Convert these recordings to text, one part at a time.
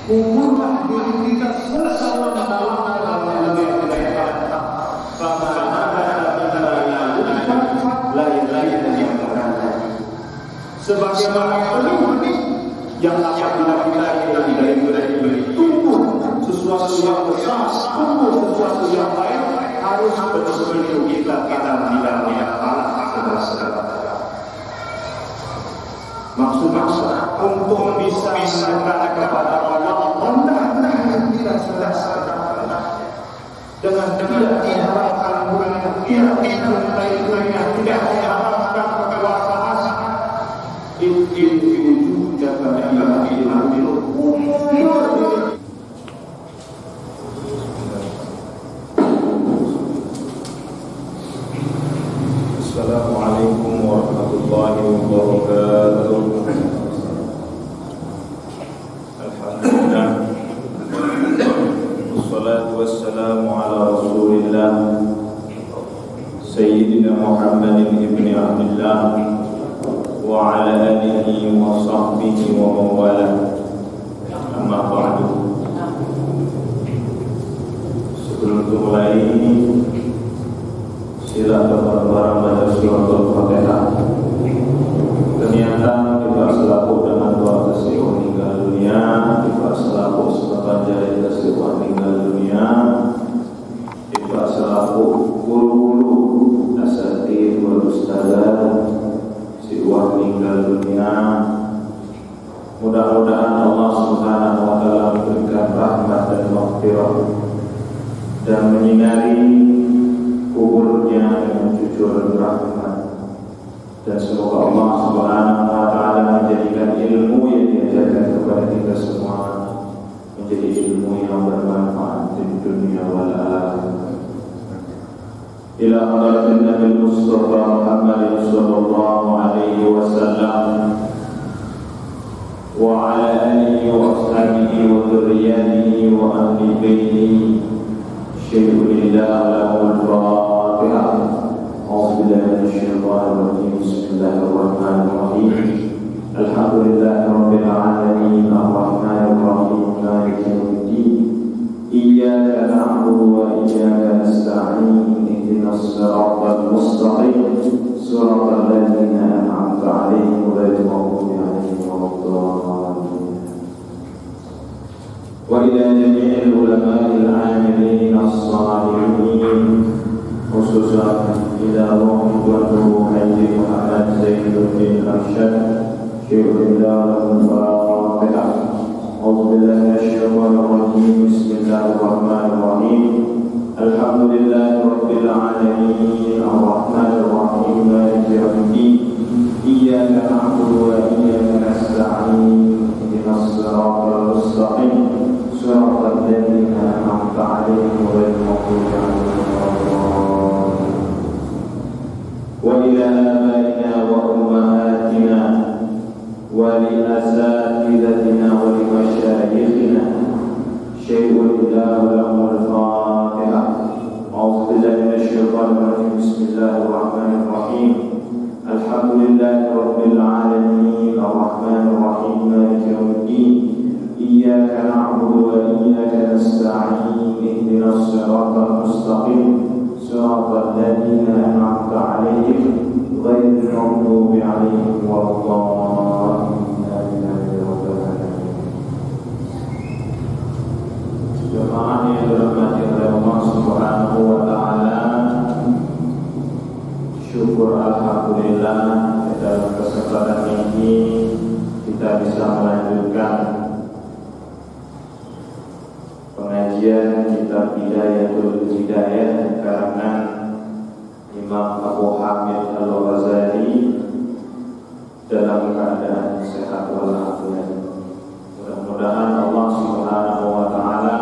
kuburlah diri kita seseorang dalam lebih sebagaimana benih yang dapat dilakukan dari tumbuh sesuatu yang besar, tumbuh sesuatu yang baik, harus betul-betul kita di dalamnya Allah saudara-saudara. Maksudnya untuk bisa mendekat kepada Allah, rendah kita saudara-saudara, dengan tidak diharapkan bukan tidak dicintai, tidak diharapkan kekuasaan, itu jangan diambil. Assalamualaikum warahmatullahi wabarakatuh. Alhamdulillah, wassalatu wassalamu ala rasulillah Sayyidina Muhammadin ibni Abdillah wa ala alihi wa sahbihi wa mawala. Amma ba'du. Sebelum mulai sila barang-barang baca surat Al-Fatihah. Ternyata kita selaku dengan doa tasawuf meninggal dunia, kita selaku sebab jari tasawuf meninggal dunia, kita selaku guru-guru asatidz wal ustadzah si uang meninggal dunia. Mudah-mudahan Allah Subhanahu wa taala memberikan rahmat dan maghfirah dan menyinari kuburnya dengan jujur rahmat, dan semoga Allah Subhanahu wa taala menjadikan ilmu yang diajarkan kepada kita semua menjadi ilmu yang bermanfaat di dunia wal akhirah. Ila hadratin Nabi Mustafa Muhammad sallallahu alaihi wasallam wa ala alihi wa ashabihi wa dzurriyyatihi wa ahli baitihi syai'un lahul Fatihah. A'udzu billahi minasyaitonir rajim. Bismillahirrahmanirrahim. Alhamdulillahirabbil alamin arrahmanir rahim maliki yaumiddin. Iyyaka na'budu wa iyyaka nasta'in. Ihdinas siratal mustaqim. Siratal ladzina an'amta 'alaihim ghairil maghdubi 'alaihim waladdallin. Wa ila jami'il ulama'il 'amilin as-salihin, khususan ila Tuan Haji Muhammad Zainuddin Arsyad Syaikhul Fatihah. A'udzu billahi minasyaitonir rajim. Bismillahirrahmanirrahim. Alhamdulillahirabbil alamin arrahmanir rahim maliki yaumiddin. Iyyaka na'budu wa iyyaka nasta'in. Ihdinas siratal mustaqim. Siratal ladzina an'amta 'alaihim ghairil maghdubi 'alaihim waladdallin. Wa ila abaina wa ummahatina wa li asatidatina wa li masyayikhina syai'un lahul Fatihah. A'udzu billahi minasyaitonir rajim. Bismillahirrahmanirrahim. Alhamdulillahirabbil alamin arrahmanir rahim maliki yaumiddin. Iyyaka na'budu wa iyyaka nasta'in. Ihdinas siratal mustaqim. Siratal ladzina an'amta 'alaihim ghairil maghdubi 'alaihim waladdallin. Jemaah yang dirahmati oleh Allah Subhanahu wa taala, syukur alhamdulillah dalam kesempatan ini kita bisa melanjutkan pengajian kitab Bidayatul Hidayah karangan Imam Abu Hamid Al-Ghazali dalam keadaan sehat walafiat. Mudah-mudahan Allah Subhanahu wa taala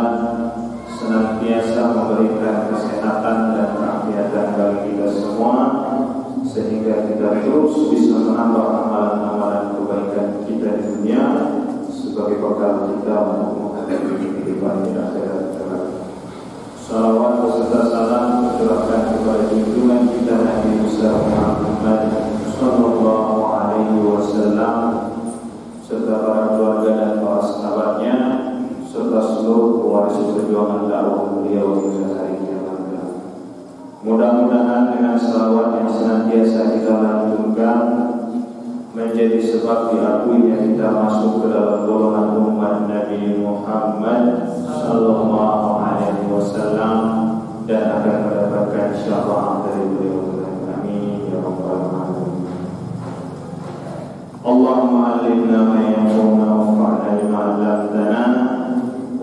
senantiasa memberikan kesehatan dan keafiatan bagi kita semua, sehingga kita terus bisa menambah amalan-amalan kebaikan kita di dunia sebagai bekal kita untuk menghadapi kehidupan di akhirat kelak. Salawat beserta salam tercurahkan kepada junjungan kita Nabi Muhammad sallallahu alaihi wasallam serta para keluarga dan para sahabatnya, serta seluruh pewaris perjuangan dakwah beliau hingga hari kiamat. Mudah-mudahan dengan selawat yang senantiasa kita lantunkan menjadi sebab diakuinya kita masuk ke dalam golongan umat Nabi Muhammad sallallahu alaihi wasallam dan akan mendapatkan syafaat dari beliau. Amin ya rabbal alamin. Allahumma allimna ma yanfa'una wanfa'na bima 'allamtana.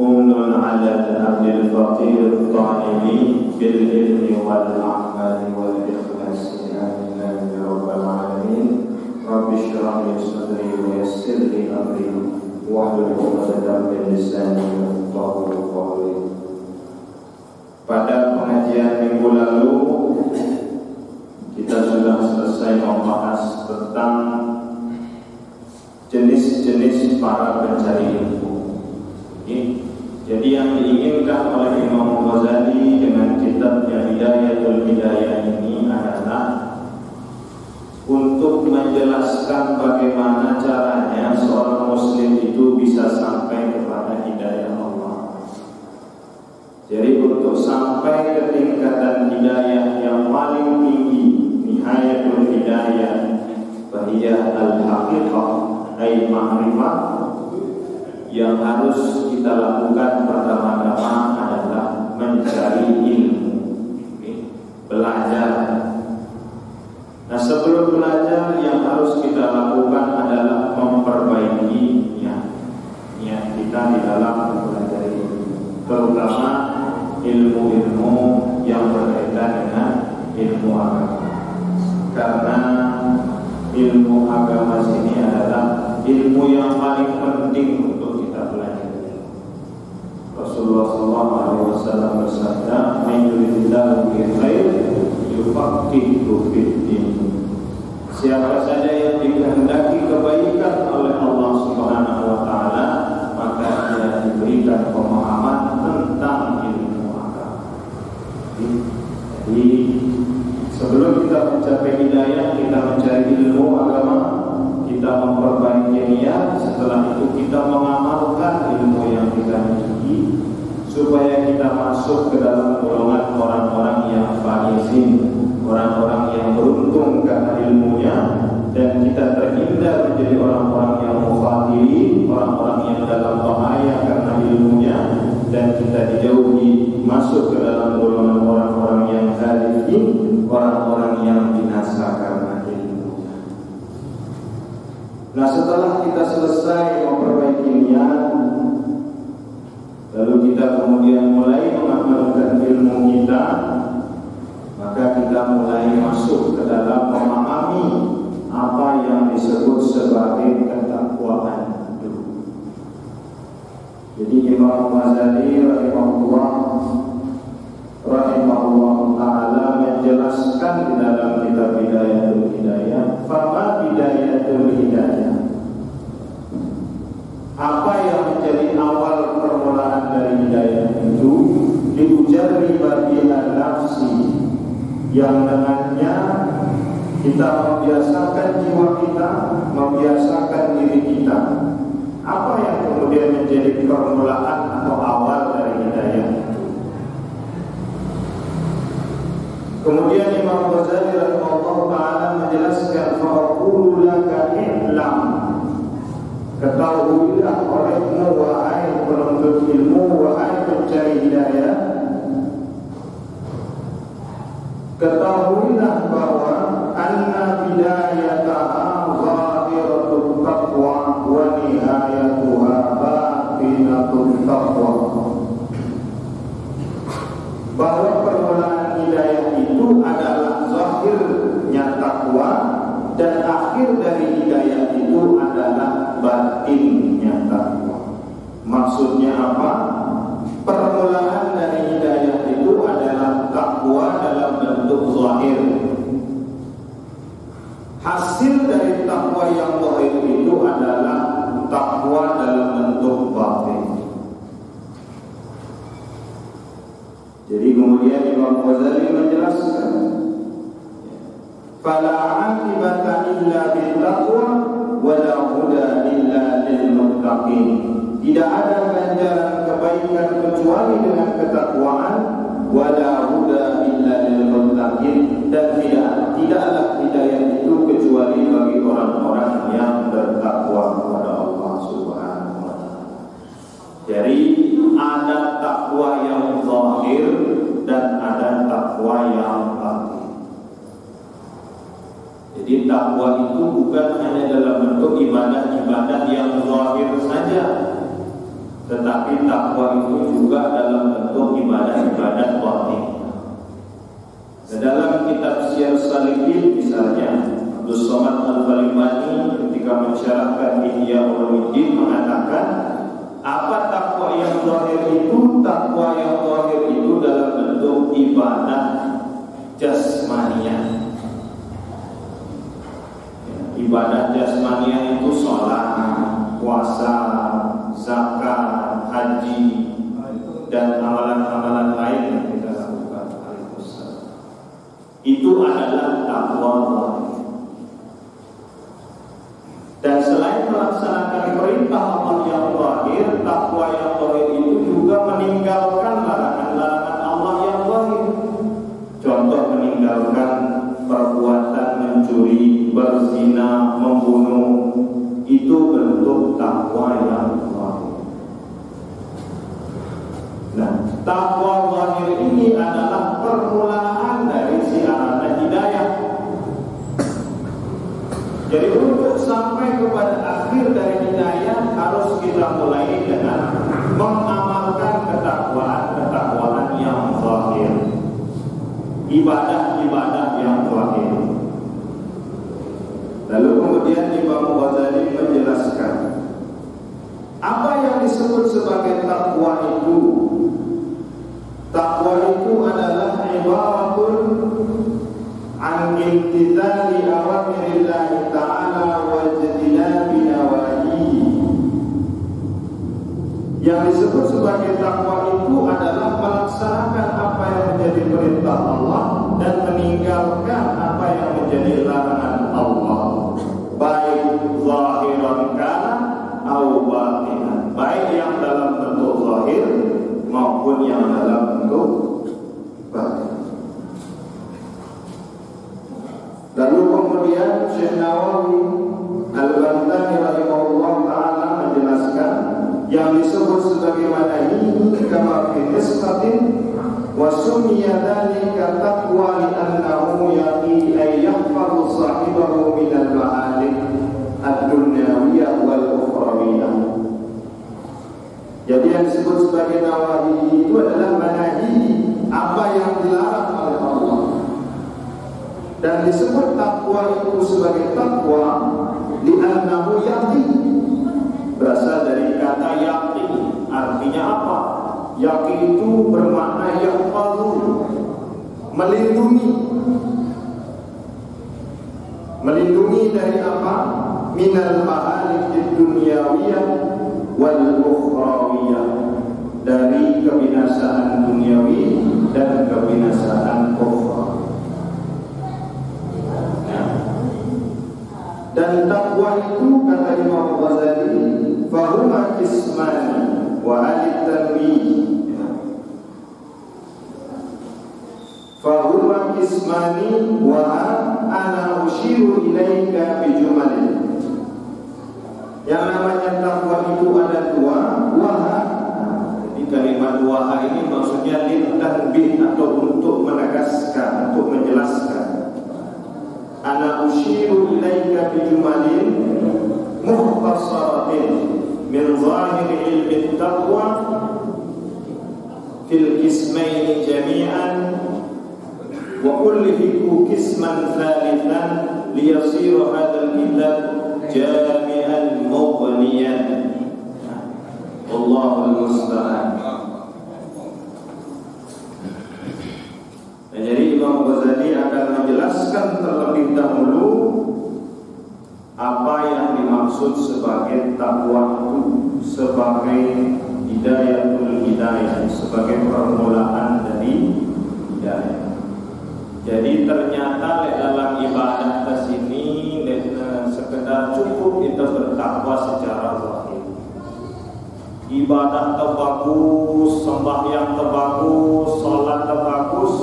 Umnun 'ala al-'abdil faqir at-ta'imi bil ilmi wal 'amali wal ikhlasi. Amin ya rabbal alamin. Rabbi shrah li sadri wa yassir li amri wahlul 'uqdatam min lisani yafqahu qawli. Pada pengajian minggu lalu kita sudah selesai membahas tentang jenis-jenis para pencari ilmu. Jadi yang diinginkan oleh Imam Ghazali dengan kitabnya Hidayatul Hidayah ini adalah untuk menjelaskan bagaimana caranya seorang muslim itu bisa sampai kepada hidayah Allah. Jadi untuk sampai ke tingkatan hidayah yang paling tinggi, nihayatul hidayah, bahiyah al-haqiqah, ay ma'rifah, yang harus kita lakukan pertama-tama adalah mencari ilmu, belajar. Nah, sebelum belajar yang harus kita lakukan adalah memperbaiki niat kita di dalam belajar ilmu, terutama ilmu-ilmu yang berkaitan dengan ilmu agama. Karena ilmu agama ini adalah ilmu yang paling penting untuk kita belajar. Rasulullah SAW bersabda, "Man yuridillahu bihi khairan yufaqihuhu fid-din." Siapa saja yang dikehendaki kebaikan oleh Allah Subhanahu wa taala, maka dia diberikan pemahaman tentang ilmu agama. Jadi sebelum kita mencapai hidayah, kita mencari ilmu agama, kita memperbaiki niat, setelah itu kita mengamalkan ilmu yang kita miliki supaya kita masuk ke dalam golongan orang-orang yang faizin, orang-orang yang beruntung karena ilmunya, dan kita terhindar menjadi orang-orang yang mukhatirin, orang-orang yang dalam bahaya karena ilmunya, dan kita dijauhi masuk ke dalam golongan orang-orang yang halikin, orang-orang yang binasa karena ilmunya. Nah, setelah kita selesai memperbaiki niat, lalu kita kemudian mulai mengamalkan ilmu kita, maka kita mulai masuk ke dalam memahami apa yang disebut sebagai ketakwaan itu. Jadi Imam Ghazali rahimahullah ta'ala menjelaskan di dalam kitab Hidayatul Hidayah, fama Hidayatul Hidayah, apa yang menjadi awal permulaan dari hidayah itu, diujarri bagian nafsi, yang dengannya kita membiasakan jiwa kita, membiasakan diri kita. Apa yang kemudian menjadi permulaan atau awal dari hidayah itu? Kemudian Imam Ghazali rahimahullah ta'ala menjelaskan, fa'aqulu laka i'lam, ketahuilah olehmu wahai penuntut ilmu, wahai pencari hidayah, ketahuilah bahwa anna bidayataha zahiratut taqwa wa nihayatuha batinatut taqwa, bahwa permulaan hidayah itu adalah zahirnya takwa, dan akhir dari hidayah itu adalah batinnya takwa. Maksudnya apa? Permulaan dari hidayah itu adalah takwa dalam bentuk zahir. Hasil dari takwa yang zahir itu adalah takwa dalam bentuk batin. Jadi kemudian Imam Ghazali menjelaskan, fala aqibata illa bil taqwa wa la huda illa lil muttaqin. tidak ada ganjaran kebaikan kecuali dengan ketakwaan, wala huda illa lil muttaqin, dan tidaklah hidayah itu kecuali bagi orang-orang yang bertakwa kepada Allah Subhanahu wa taala. Jadi ada takwa yang zahir dan ada takwa yang batin. Jadi takwa itu bukan hanya dalam bentuk ibadah-ibadah yang zahir saja, tetapi takwa itu juga dalam bentuk ibadah-ibadah batin. Dalam kitab Syiar Salikin misalnya, Abdul Somad Al-Falimani ketika mensyarahkan Ihya Ulumuddin mengatakan, apa takwa yang zahir itu? Takwa yang zahir itu dalam bentuk ibadah jasmaniah. Ibadah jasmaniah itu sholat, puasa, zakat, haji, dan amalan-amalan lain yang kita lakukan. Itu adalah takwa zahir. Dan selain melaksanakan perintah Allah yang zahir, takwa yang zahir itu juga meninggalkan larangan-larangan Allah yang zahir. Contoh, meninggalkan perbuatan mencuri, berzina, membunuh, itu bentuk takwa yang zahir. Nah, takwa zahir ini adalah permulaan dari siaran hidayah. Jadi untuk sampai kepada akhir dari hidayah harus kita mulai dengan mengamalkan ketakwaan yang zahir, ibadah-ibadah yang zahir. Lalu kemudian Imam Ghazali menjelaskan apa yang disebut sebagai takwa itu. Takwa itu adalah ibaratun an imtithali awamirillahi ta'ala wa ijtinabi nawahihi. Yang disebut sebagai takwa itu adalah melaksanakan apa yang menjadi perintah Allah dan meninggalkan apa yang menjadi larangan Allah, baik zahiran kana au batinan, baik yang dalam bentuk zahir maupun yang dalam bentuk batin. Lalu kemudian Syekh Nawawi Al-Bantani rahimahullah ta'ala menjelaskan yang disebut sebagaimana ini kama fi nisbatin wa sumiya dzalika taqwa li annahu yaqi ay yahfazu sahibahu min al-ma'alik ad-dunyawiyah wal ukhrawiyah. Jadi yang disebut sebagai nawahi itu adalah manahi, apa yang dilarang oleh Allah. Dan disebut takwa itu sebagai takwa li'annahu yaqi, berasal dari kata yaqi. Artinya apa? Yaqi itu bermakna yahfazu, melindungi. Melindungi dari apa? Minal ma'alik dunyawiyah wal ukhrawiyah, dari kebinasaan duniawi dan kebinasaan ukhra. Dan takwa itu kata Imam Ghazali, fahuma kismani wa alif tanwih, fahuma kismani wa ana ushiru ilaika bijumalin. Yang namanya takwa itu ada dua, waha. Jadi kalimat waha ini maksudnya litanbih atau untuk menegaskan, untuk menjelaskan. Ana ushiru ilaika bijumalin mukhtasaratin min zahiri ilmi taqwa fil kismaini jami'an wa ulhiku kisman thalithan liyasira hadzal kitab jami'an mughniyan. Allahul musta'an. Jadi Imam Ghazali akan menjelaskan terlebih dahulu apa yang dimaksud sebagai takwa itu, sebagai hidayatul hidayah, sebagai permulaan dari hidayah. Jadi ternyata dalam ibadah ke sini sekedar cukup kita bertakwa secara zahir. ibadah terbagus, sembahyang terbagus, sholat terbagus,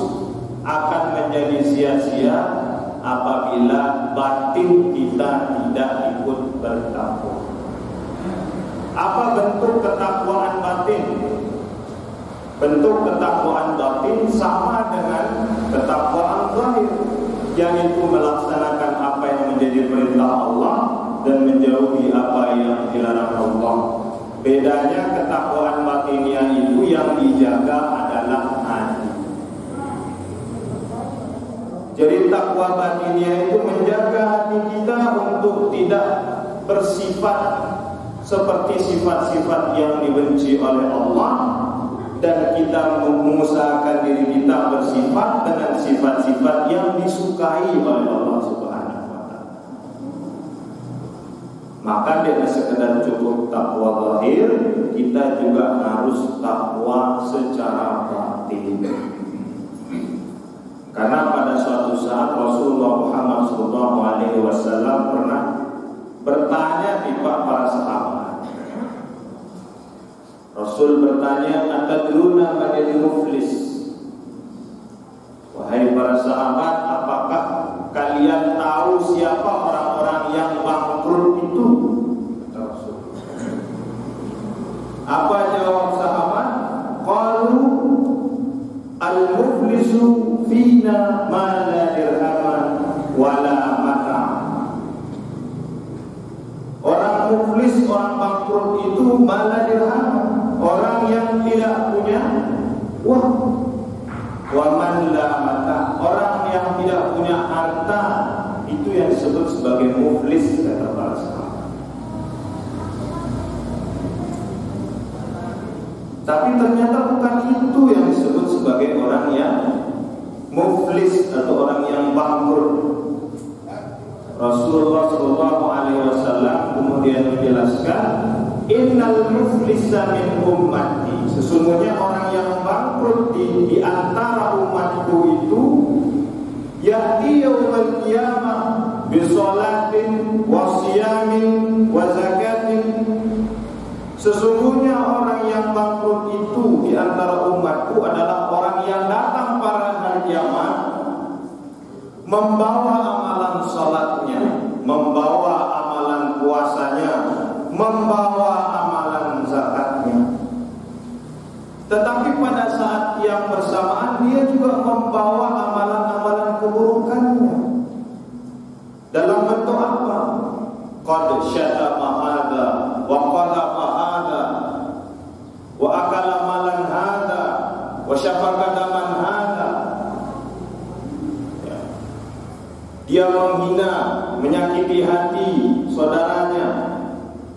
akan menjadi sia-sia apabila batin kita tidak ikut bertakwa. Apa bentuk ketakwaan batin? Bentuk ketakwaan batin sama dengan ketakwaan zahir, yaitu melaksanakan apa yang menjadi perintah Allah dan menjauhi apa yang dilarang Allah. Bedanya ketakwaan batinnya itu yang dijaga adalah hati. Jadi takwa batinnya itu menjaga hati kita untuk tidak bersifat seperti sifat-sifat yang dibenci oleh Allah, dan kita mengusahakan diri kita bersifat dengan sifat-sifat yang disukai oleh Allah Subhanahu wa Ta'ala. Maka tidak sekedar cukup takwa zahir, kita juga harus takwa secara batin. Karena pada suatu saat Rasulullah Muhammad SAW pernah bertanya kepada para sahabat. Rasul bertanya, "Atadruna manil muflis?" Wahai para sahabat, apakah kalian tahu siapa orang-orang yang bangkrut itu? Kata Rasul. Apa jawab sahabat? Qalu al-muflisu fina ma la dirhaman wala mata. Orang muflis, orang bangkrut itu ma la dirhaman, orang yang tidak punya uang. Wa man la mata, orang yang tidak punya harta, itu yang disebut sebagai muflis, kata para sahabat. Tapi ternyata bukan itu yang disebut sebagai orang yang muflis atau orang yang bangkrut. Rasulullah SAW kemudian menjelaskan, innal muflisa min ummati, sesungguhnya orang yang bangkrut di antara umatku itu, ya'ti yawmal qiyamah bi sholatin wa siyamin wa zakatin. Sesungguhnya orang yang bangkrut itu di antara umatku adalah orang yang datang pada hari kiamat membawa amalan salatnya, membawa amalan puasanya, membawa amalan zakatnya. Tetapi pada saat yang bersamaan dia juga membawa amalan-amalan keburukannya. Dalam bentuk apa? Qad syatama hadza wa qadhafa hadza wa akala malan hadza wa syafaka daman hadza. Dia menghina, menyakiti hati saudaranya.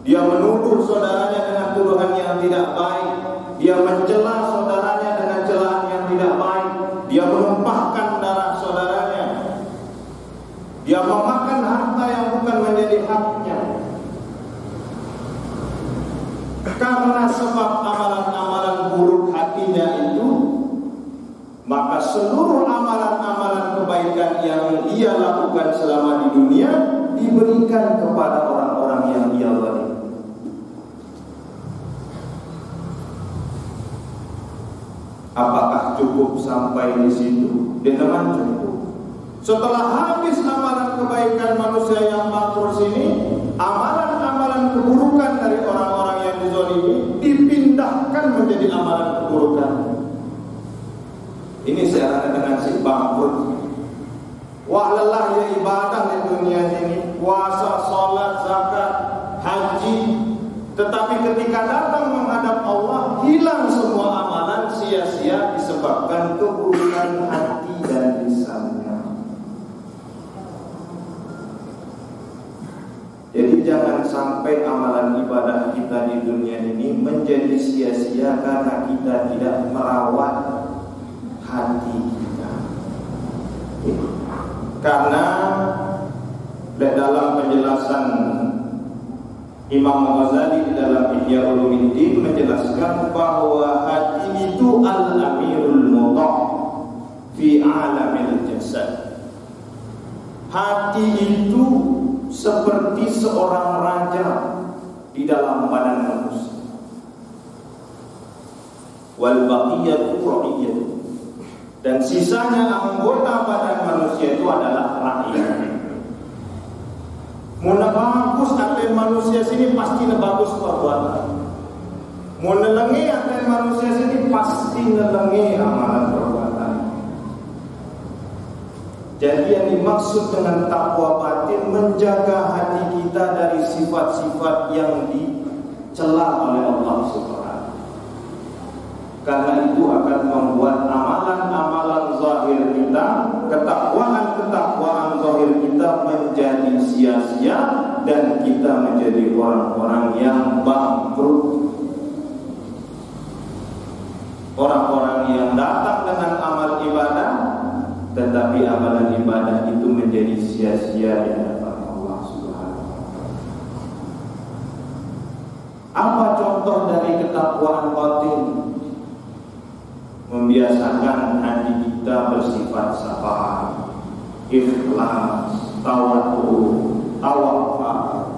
Dia menuduh saudaranya dengan tuduhan yang tidak baik. Dia mencela saudaranya dengan celaan yang tidak baik. Dia menumpahkan darah saudaranya. Dia memakan harta yang bukan menjadi haknya. Karena sebab amalan-amalan buruk hatinya itu, maka seluruh amalan-amalan kebaikan yang ia lakukan selama di dunia diberikan kepada orang-orang yang ia zalim. Apakah cukup sampai di situ? Memang cukup. Setelah habis amalan kebaikan manusia yang bangkrut sini, amalan-amalan keburukan dari orang-orang yang dizalimi dipindahkan menjadi amalan keburukan. Ini searah dengan si bangkrut. Wah, lelah ya ibadah di dunia ini, puasa, sholat, zakat, haji. Tetapi ketika datang menghadap Allah, hilang semua amalan, sia-sia disebabkan keburukan hati dan lisannya. Jadi jangan sampai amalan ibadah kita di dunia ini menjadi sia-sia karena kita tidak merawat hati kita. Karena dalam penjelasan Imam Ghazali di dalam Ihya Ulumuddin menjelaskan bahwa hati itu al-amirul mudha' fi alamil jasad. Hati itu seperti seorang raja di dalam badan manusia. wal baqiyatu ra'iyatu. Dan sisanya anggota badan manusia itu adalah rakyat. Mun bagus aten manusia sini pasti bagus perbuatan. Mun nelengi aten manusia sini pasti nelengi amalan perbuatan. Jadi yang dimaksud dengan takwa batin menjaga hati kita dari sifat-sifat yang dicela oleh Allah Subhanahu. Karena itu akan membuat amalan-amalan zahir kita, ketakwaan zahir kita menjadi sia-sia dan kita menjadi orang-orang yang bangkrut. Orang-orang yang datang dengan amal ibadah, tetapi amalan ibadah itu menjadi sia-sia di hadapan Allah Subhanahu wa Ta'ala. Apa contoh dari ketakwaan batin? Membiasakan hati kita bersifat sabar, ikhlas, tawadhu, tawakal.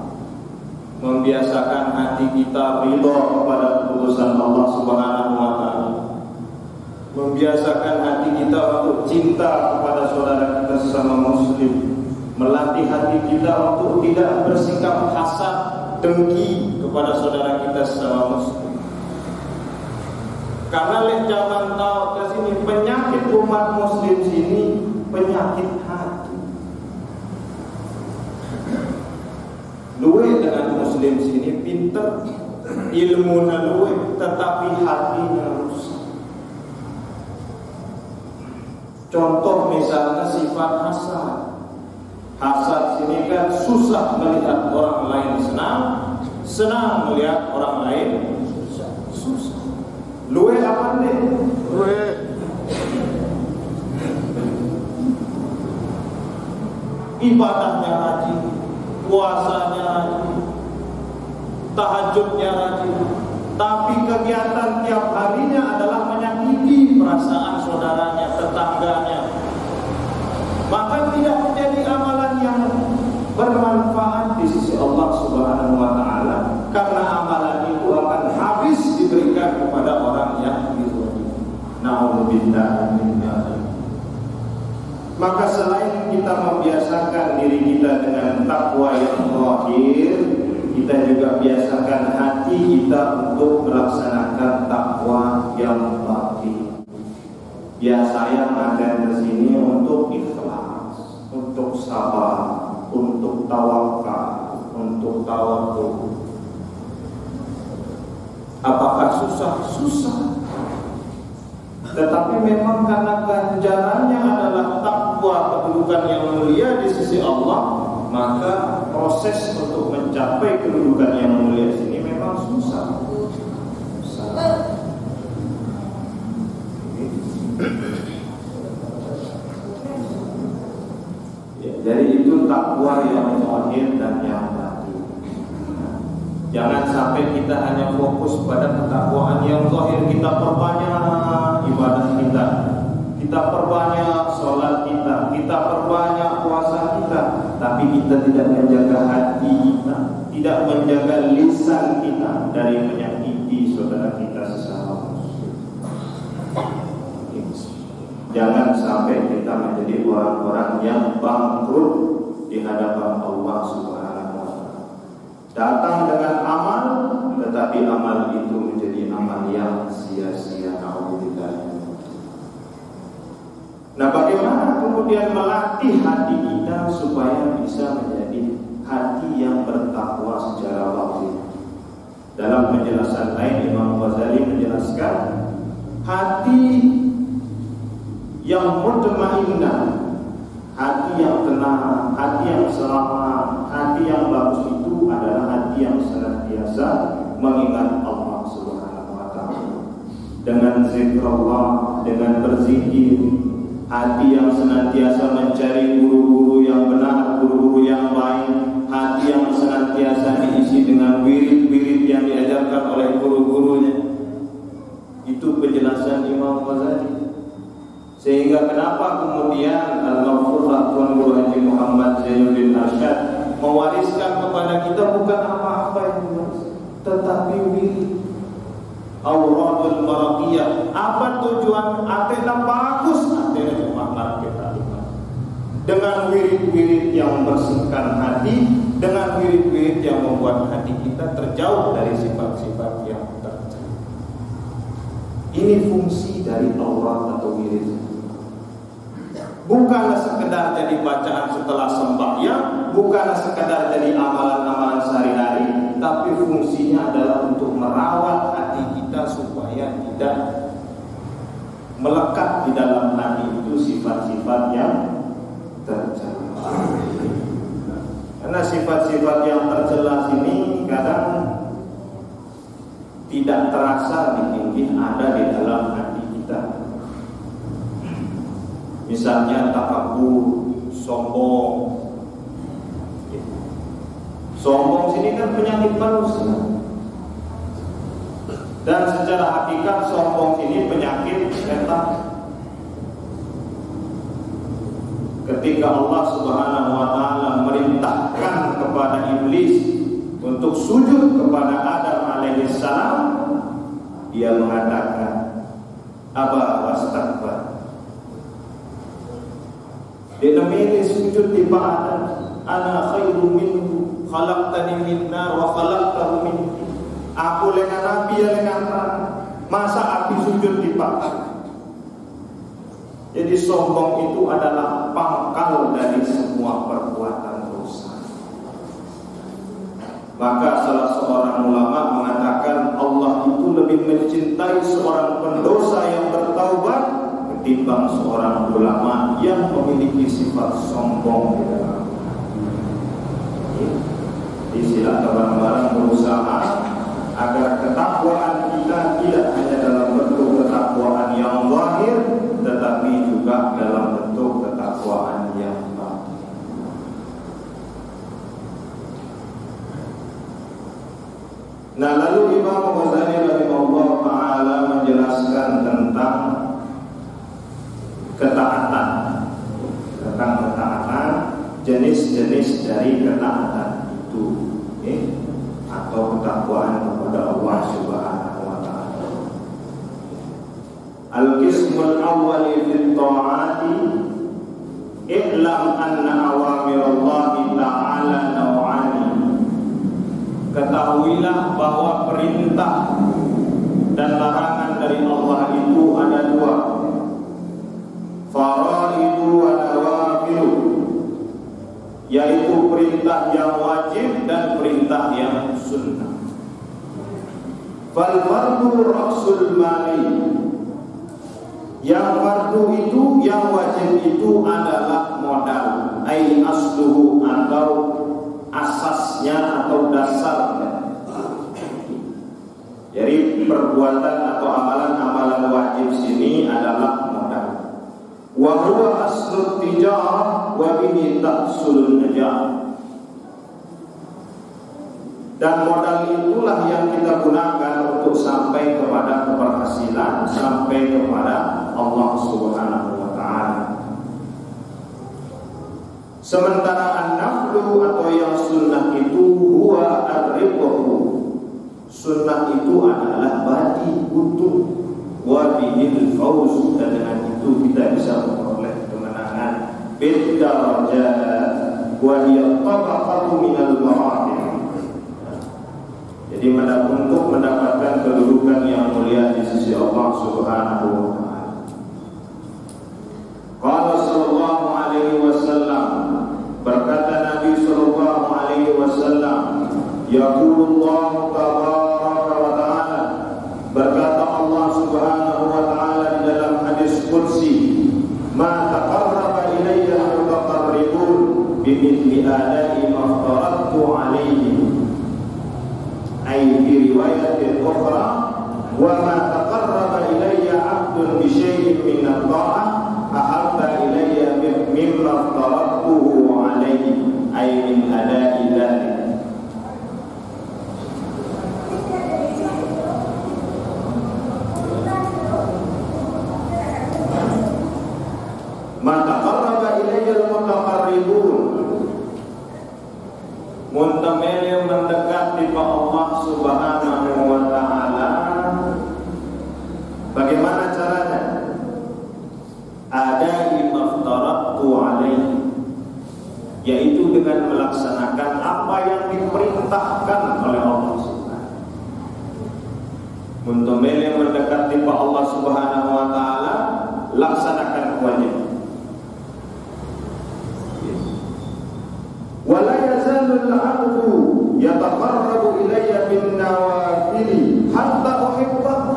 Membiasakan hati kita ridha kepada keputusan Allah Subhanahu wa Ta'ala. Membiasakan hati kita untuk cinta kepada saudara kita sesama muslim. Melatih hati kita untuk tidak bersikap hasad, dengki kepada saudara kita sesama muslim. Karena leh zaman tahu ke sini penyakit umat muslim sini penyakit hati. Luwe dengan muslim sini pinter, ilmu luwe, tetapi hatinya rusak. Contoh misalnya sifat hasad. Hasad sini kan susah melihat orang lain senang, senang melihat orang lain susah. Luwe apa nih? Luwe ibadahnya rajin, puasanya rajin, tahajudnya rajin, tapi kegiatan tiap harinya adalah menyakiti perasaan saudaranya, tetangganya. Maka tidak menjadi amalan yang bermanfaat di sisi Allah Subhanahu wa Ta'ala, karena amalan itu akan habis diberikan kepada orang yang dizalimi. Na'udzubillah min dzalik. Maka selain kita membiasakan diri kita dengan takwa yang zahir, kita juga biasakan hati kita untuk melaksanakan takwa yang batin. Ya, saya ngadain ke sini untuk ikhlas, untuk sabar, untuk tawakal, untuk tawadhu. Apakah susah? Susah. Tetapi memang karena ganjarannya adalah takwa, kedudukan yang mulia di sisi Allah, maka proses untuk mencapai kedudukan yang mulia sini memang susah. Ya, jadi itu takwa yang zahir dan yang batin. Jangan sampai kita hanya fokus pada ketakwaan yang zahir, kita perbanyak ibadah kita, kita perbanyak sholat kita perbanyak puasa kita, tapi kita tidak menjaga hati kita, tidak menjaga lisan kita dari menyakiti saudara kita sesama muslim. Jangan sampai kita menjadi orang-orang yang bangkrut di hadapan Allah Subhanahu wa Ta'ala. Datang dengan amal, tetapi amal itu menjadi amal yang sia-sia. Nah, bagaimana kemudian melatih hati kita supaya bisa menjadi hati yang bertakwa secara batin? Dalam penjelasan lain, Imam Ghazali menjelaskan hati yang mutmainnah, hati yang tenang, hati yang selamat, hati yang bagus itu adalah hati yang senantiasa mengingat Allah Subhanahu wa Ta'ala. Dengan zikrullah, dengan berzikir, hati yang senantiasa mencari guru-guru yang benar, guru-guru yang baik, hati yang senantiasa diisi dengan wirid-wirid yang diajarkan oleh guru-gurunya. Itu penjelasan Imam Ghazali. Sehingga kenapa kemudian Al-Maghfurlah Tuan Guru Haji Muhammad Zainuddin Arsyad mewariskan kepada kita bukan apa-apa yang diwariskan, tetapi wirid. auradul maraqiyah. Apa tujuan? Atena bagus, atena cuma market dengan wirid-wirid yang membersihkan hati, dengan wirid-wirid yang membuat hati kita terjauh dari sifat-sifat yang tercela. Ini fungsi dari aurat atau wirid. Bukanlah sekedar jadi bacaan setelah sembahyang, bukanlah sekedar jadi amalan-amalan sehari-hari, tapi fungsinya adalah untuk merawat hati kita supaya tidak melekat di dalam hati itu sifat-sifat yang tercela. Karena sifat-sifat yang tercela ini kadang tidak terasa mungkin ada di dalam hati kita. Misalnya takabur, sombong. Sombong sini kan penyakit manusia. Dan secara hakikat sombong ini penyakit setan. Ketika Allah Subhanahu wa taala merintahkan kepada iblis untuk sujud kepada Adam alaihi salam, dia mengatakan, "Aba wastakbar." Dia memilih sujud di Adam. "Ana khairum minhu, khalaqtani min nar wa khalaqtahu min." Aku lengan api, ya lengan terang. Masa api sujud di Adam? Jadi sombong itu adalah pangkal dari semua perbuatan dosa. Maka salah seorang ulama mengatakan Allah itu lebih mencintai seorang pendosa yang bertaubat ketimbang seorang ulama yang memiliki sifat sombong di dalam hati. Jadi silakan bareng-bareng berusaha agar ketakwaan kita tidak hanya dalam bentuk ketakwaan yang zahir, tetapi juga dalam bentuk ketakwaan yang batin. Nah, lalu Imam Ghazali rahimahullah taala menjelaskan tentang ketaatan, jenis-jenis dari ketaatan itu, atau ketakwaan kepada Allah Subhanahu wa taala. Al-qismul awwal fi ta'ati i'lam anna awamirallahi ta'ala naw'ani. Ketahuilah bahwa perintah dan larangan dari Allah itu ada dua. Faraidu wa nawafilu, yaitu perintah yang wajib dan perintah yang sunnah. Fal fardu ra'sul mali, yang fardu itu, yang wajib itu adalah modal, ai asluhu, atau asasnya atau dasarnya. Jadi perbuatan atau amalan-amalan wajib sini adalah modal. Wa huwa aslu tijarah wa bihi tahsulun najah. Dan modal itulah yang kita gunakan untuk sampai kepada keberhasilan, sampai kepada Allah Subhanahu wa taala. Sementara an-naflu atau yang sunnah itu huwa ar-ribahu. Sunnah itu adalah bagi untung, wa bihil fauz, dan dengan itu kita bisa memperoleh kemenangan. Bil darajat wa hiya tabaqatu minal maratib. Jadi untuk mendapatkan kedudukan yang mulia di sisi Allah Subhanahu wa taala. Qala sallallahu alaihi wasallam, berkata Nabi sallallahu alaihi wasallam, yaqulullahu tabaraka wa taala, berkata Allah Subhanahu wa taala di dalam hadis qudsi, ma taqarraba ilayya al-muqarribun bimithli ada'i ma faradtu alaihim. Ay fi riwayatin ukhra, wa ma taqarraba ilayya 'abdun bi syai'in min at-ta'ah ahabba ilayya mimma faradtuhu alayhi, ay min ada'i dzalik. Ma taqarraba ilayya al-mutaqarribun, muntamil yang mendekat di Allah Subhanahu wa taala diperintahkan oleh Allah Subhanahu. Untuk mendekati Allah Subhanahu wa taala, laksanakan kewajiban. Wala yazalul 'abdu yataqarrabu ilayya bin nawafili hatta uhibbahu.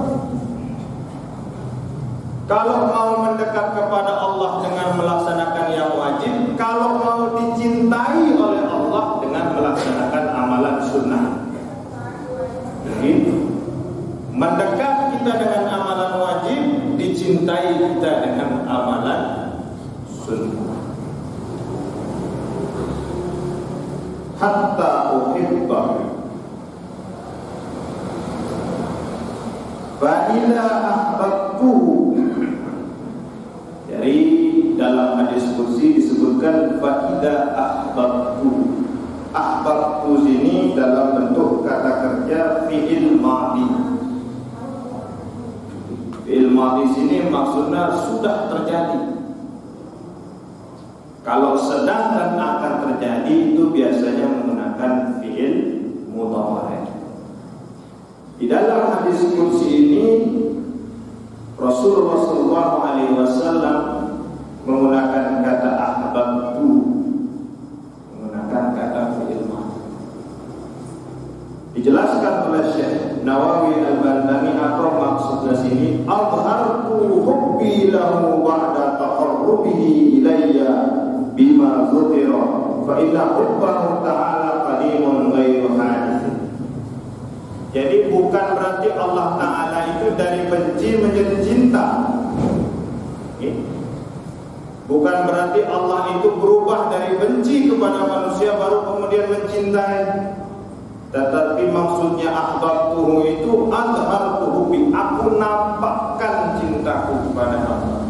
Kalau mau mendekat kepada Allah dengan melaksanakan yang wajib, kalau mau dicintai oleh Allah dengan melaksanakan amalan sunnah. Jadi mendekat kita dengan amalan wajib, dicintai kita dengan amalan sunnah. Hatta uhibbahu fa idza ahbabtuhu. Jadi dalam hadis qudsi disebutkan fa idza ahbabtuhu. Ahbabtu ini dalam bentuk kata kerja fi'il madhi. Fi'il madhi sini maksudnya sudah terjadi. Kalau sedang dan akan terjadi itu biasanya menggunakan fi'il mudhari'. Di dalam hadis qudsi ini Rasulullah SAW menggunakan kata ahbabtu, menggunakan kata fi'il madhi. Dijelaskan oleh Syekh Nawawi Al-Bandani atau maksudnya sini adhartu hubbi lahu ba'da taqarrubihi ilayya bima dzukira fa inna hubbahu ta'ala qadimun ghairu hadits. Jadi bukan berarti Allah Ta'ala itu dari benci menjadi cinta. Bukan berarti Allah itu berubah dari benci kepada manusia baru kemudian mencintai. Tetapi maksudnya ahbabtuhu itu adhartuhu bi, aku nampakkan cintaku kepada Allah.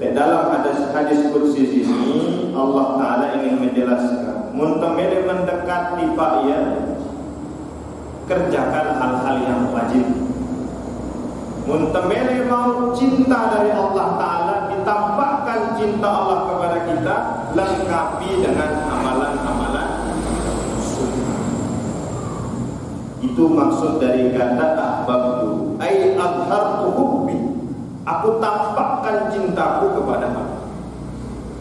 Dalam hadis qudsi ini Allah Ta'ala ingin menjelaskan muntamil mendekati Pak ya, kerjakan hal-hal yang wajib. Muntamil mau cinta dari Allah Ta'ala, ditampakkan cinta Allah kepada kita, lengkapi dengan amalan-amalan sunnah. Itu maksud dari kata ahbabtu, ai adhartu hubbi, aku tampakkan cintaku kepada Allah.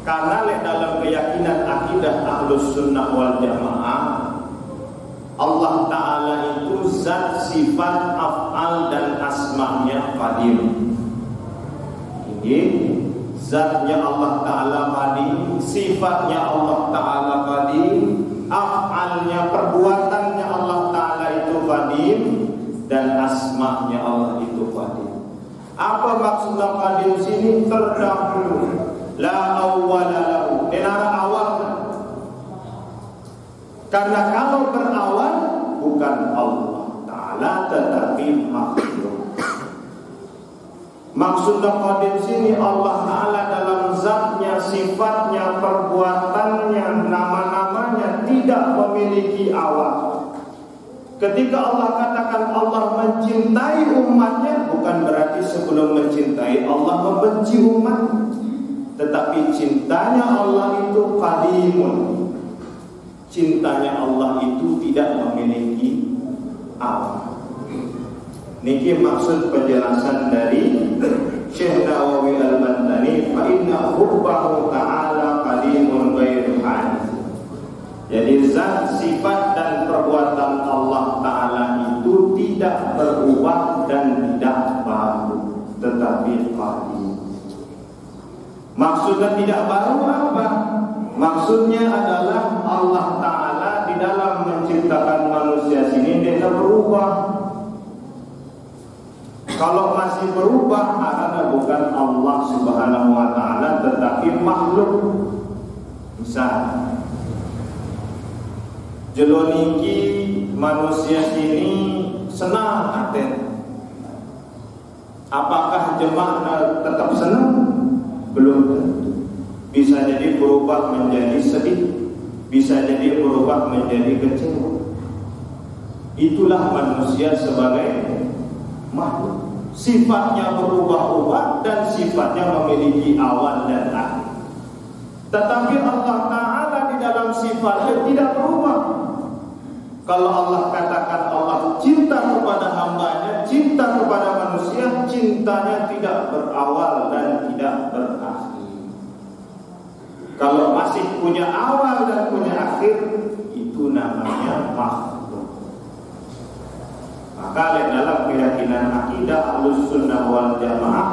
Karena dalam keyakinan akidah Ahlus Sunnah wal Jamaah, Allah Ta'ala itu zat, sifat, af'al dan asma'nya qadim. Ini zatnya Allah Ta'ala qadim, sifatnya Allah Ta'ala qadim, af'alnya, perbuatannya Allah Ta'ala itu qadim, dan asma'nya Allah itu qadim. Apa maksudnya qadim sini? Terdahulu, la awwala lahu, denara awal. Karena kalau berawal bukan Allah Ta'ala tetapi makhluk. Maksudnya qadim sini Allah Ta'ala dalam zatnya, sifatnya, perbuatannya, nama-namanya tidak memiliki awal. Ketika Allah katakan Allah mencintai umatnya, bukan berarti sebelum mencintai Allah membenci umat, tetapi cintanya Allah itu qadimun. Cintanya Allah itu tidak memiliki awal. Niki maksud penjelasan dari Syekh Nawawi Al-Bandani, fa inna hubbahu ta'ala qadimun ghairu hadits. Jadi zat, sifat dan perbuatan Allah Ta'ala itu tidak berubah dan tidak baru, tetapi qadim. Maksudnya tidak baru apa? Maksudnya adalah Allah Ta'ala di dalam menciptakan manusia sini dia berubah. Kalau masih berubah artinya bukan Allah Subhanahu wa Ta'ala tetapi makhluk. Misal jeloniki manusia ini senang aten. Apakah jemaah tetap senang? Belum tentu. Bisa jadi berubah menjadi sedih, bisa jadi berubah menjadi kecewa. Itulah manusia sebagai makhluk. Sifatnya berubah-ubah dan sifatnya memiliki awal dan akhir. Tetapi Allah Ta'ala di dalam sifatnya tidak berubah. Kalau Allah katakan Allah cinta kepada hambanya, cinta kepada manusia, cintanya tidak berawal dan tidak berakhir. Kalau masih punya awal dan punya akhir, itu namanya makhluk. Maka dalam keyakinan akidah Ahlus Sunnah wal Jamaah,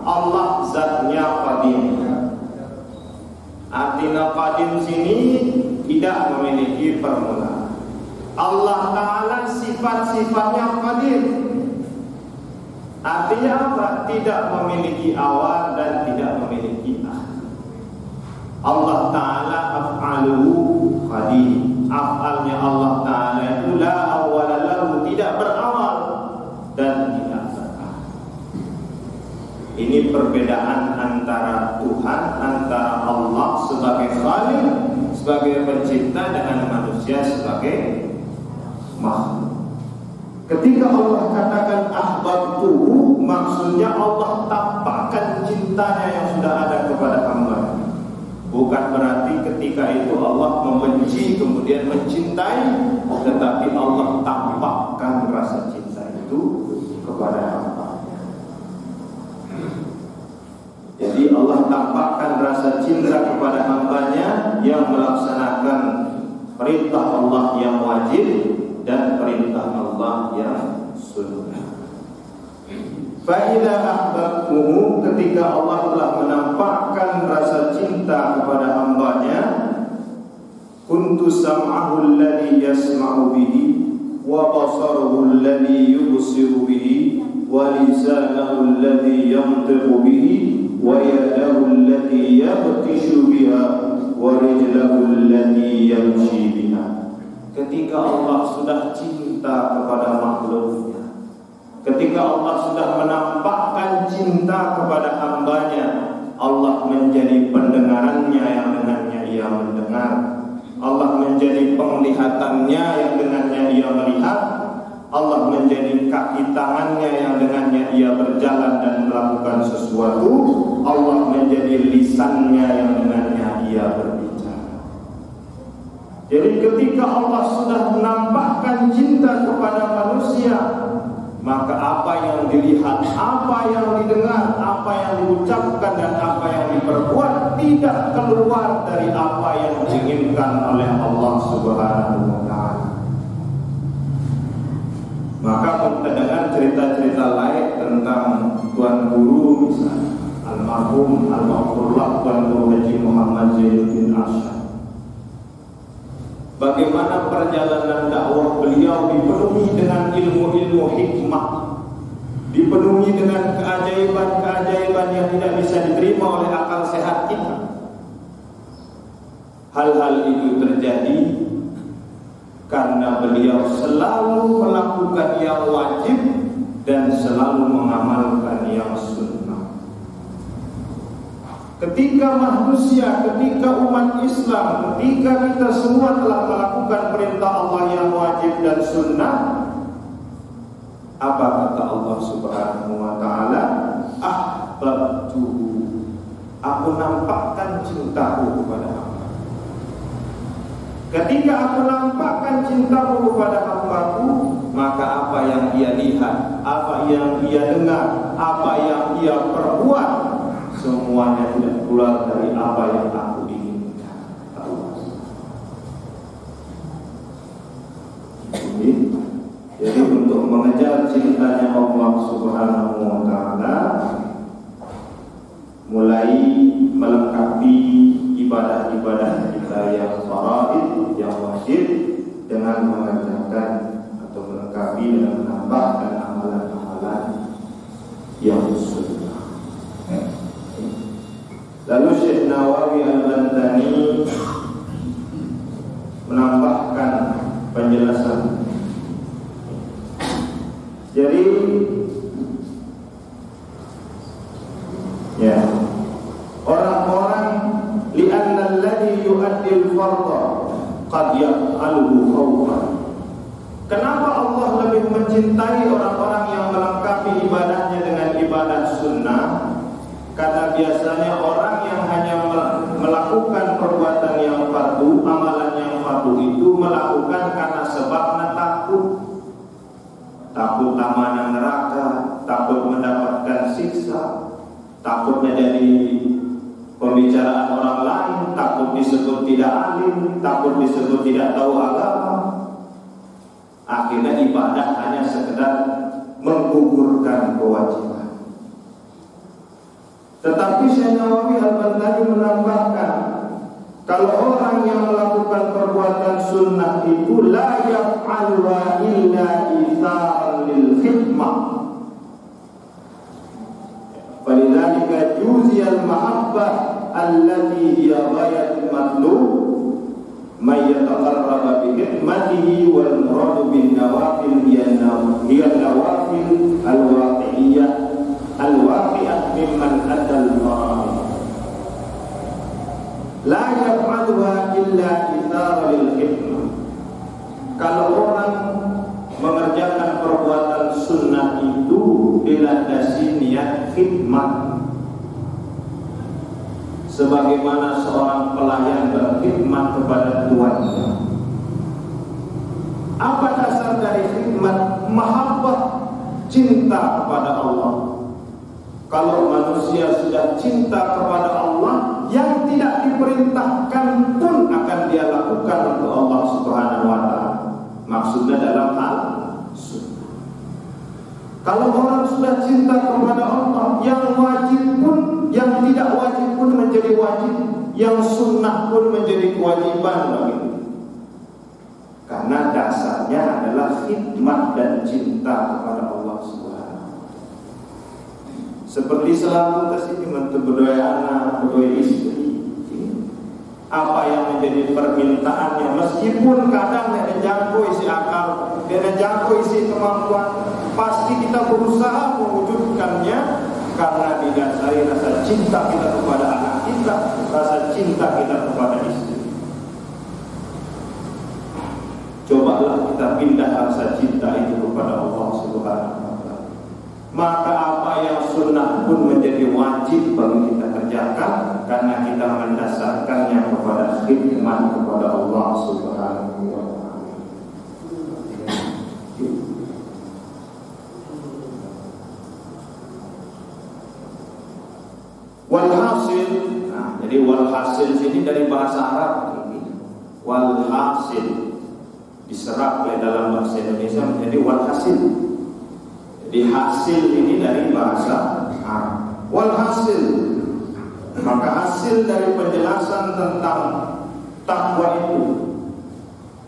Allah zatnya qadim. Artinya qadim sini tidak memiliki permulaan. Allah Ta'ala sifat-sifatnya qadim. Artinya apa? Tidak memiliki awal dan tidak memiliki akhir. Allah Ta'ala af'aluhu qadim. Af'alnya Allah Ta'ala itu la awwala lahu, tidak berawal dan tidak berakhir. Ini perbedaan antara Tuhan, antara Allah sebagai Khaliq, sebagai pencipta, dengan manusia sebagai makhluk. Ketika Allah katakan ahbabtuhu, maksudnya Allah tampakkan cintanya yang sudah ada kepada hamba. Bukan berarti ketika itu Allah membenci kemudian mencintai, tetapi Allah tampakkan rasa cinta itu kepada hamba. Jadi Allah tampakkan rasa cinta kepada hambanya yang melaksanakan perintah Allah yang wajib dan perintah Allah yang sunnah. Fa'idha ahbabtuhu, ketika Allah telah menampakkan rasa cinta kepada hambanya, kuntu sam'ahu alladhi yasma'u bihi, wa basaruhu alladhi yubsiru bihi, wa lisanahu alladhi yantiqu bihi, wa yadahu allati yabtishu biha, wa rijlahu allati yamshi biha. Ketika Allah sudah cinta kepada makhluknya, ketika Allah sudah menampakkan cinta kepada hambanya, Allah menjadi pendengarannya yang dengannya ia mendengar, Allah menjadi penglihatannya yang dengannya ia melihat, Allah menjadi kaki tangannya yang dengannya ia berjalan dan melakukan sesuatu, Allah menjadi lisannya yang dengannya ia berbicara. Jadi ketika Allah sudah menampakkan cinta kepada manusia, maka apa yang dilihat, apa yang didengar, apa yang diucapkan dan apa yang diperbuat tidak keluar dari apa yang diinginkan oleh Allah Subhanahu wa Ta'ala. Maka kita dengar cerita-cerita lain tentang Tuan Guru, misalnya almarhum almarhumullah Tuan Guru Haji Muhammad Zainuddin Arsyad. Bagaimana perjalanan dakwah beliau dipenuhi dengan ilmu-ilmu hikmah, dipenuhi dengan keajaiban-keajaiban yang tidak bisa diterima oleh akal sehat kita. Hal-hal itu terjadi karena beliau selalu melakukan yang wajib dan selalu mengamalkan yang sunnah. Ketika manusia, ketika umat Islam, ketika kita semua telah melakukan perintah Allah yang wajib dan sunnah, apa kata Allah Subhanahu wa Ta'ala? Ahbabtuhu, aku nampakkan cintaku kepada hamba. Ketika aku nampakkan cintaku kepada hambaku, maka apa yang ia lihat, apa yang ia dengar, apa yang ia perbuat, semuanya tidak keluar dari apa yang aku inginkan. Jadi untuk mengejar cintanya Allah Subhanahu wa Ta'ala, mulai melengkapi ibadah-ibadah kita yang faraid, yang wajib, dengan mengerjakan atau melengkapi dengan menambahkan amalan-amalan yang sunnah. Lalu Syekh Nawawi Al-Bantani menambahkan penjelasan. Jadi ya, orang-orang li'anna alladhi yu'addil fardha qad yaf'aluhu khawfan. Kenapa Allah lebih mencintai orang-orang yang melengkapi ibadahnya dengan ibadah sunnah? Karena biasanya orang yang hanya melakukan perbuatan yang fardu, amalan yang fardu itu melakukan karena sebabnya takut. Takut amanah neraka, takut mendapatkan siksa, takut menjadi pembicaraan orang lain, takut disebut tidak alim, takut disebut tidak tahu agama. Akhirnya ibadah hanya sekedar menggugurkan kewajiban. Tetapi Syekh Nawawi Al-Baghdadi menambahkan, kalau orang yang melakukan perbuatan sunnah itu la yaf'alwa illa itharan lil khidmah, falidzalika juziyal mahabbah allati hiya ghayatul matlub may yataqarraba bi khidmatihi wal muradu bin nawafil hiya nawafil al-waqi'ah mimman adal maramid. La yaf'aluha illa ithara lil khidmah. Kalau orang mengerjakan perbuatan sunnah itu dilandasi niat khidmat, sebagaimana seorang pelayan berkhidmat kepada tuannya. Apa dasar dari khidmat? Mahabbah, cinta kepada Allah. Kalau manusia sudah cinta kepada Allah, yang tidak diperintahkan pun akan dia lakukan untuk Allah Subhanahu wa ta'ala. Maksudnya dalam hal sunnah. Kalau orang sudah cinta kepada Allah, yang wajib pun, yang tidak wajib pun menjadi wajib, yang sunnah pun menjadi kewajiban baginya. Karena dasarnya adalah khidmat dan cinta kepada Allah Subhanahu. Seperti selalu kesini berdua anak, berdua istri. Apa yang menjadi permintaannya, meskipun kadang tidak jangkau isi akal, tidak jangkau isi kemampuan, pasti kita berusaha mewujudkannya karena didasari rasa cinta kita kepada anak kita, rasa cinta kita kepada istri. Cobalah kita pindah rasa cinta itu kepada Allah Subhanahu wa ta'ala. Maka apa yang sunnah pun menjadi wajib bagi kita kerjakan karena kita mendasarkannya kepada khidmat kepada Allah Subhanahu wa ta'ala. Walhasil, jadi walhasil sini dari bahasa Arab ini. Walhasil diserap oleh dalam bahasa Indonesia menjadi walhasil. Jadi hasil ini dari bahasa Arab. Walhasil, maka hasil dari penjelasan tentang takwa itu,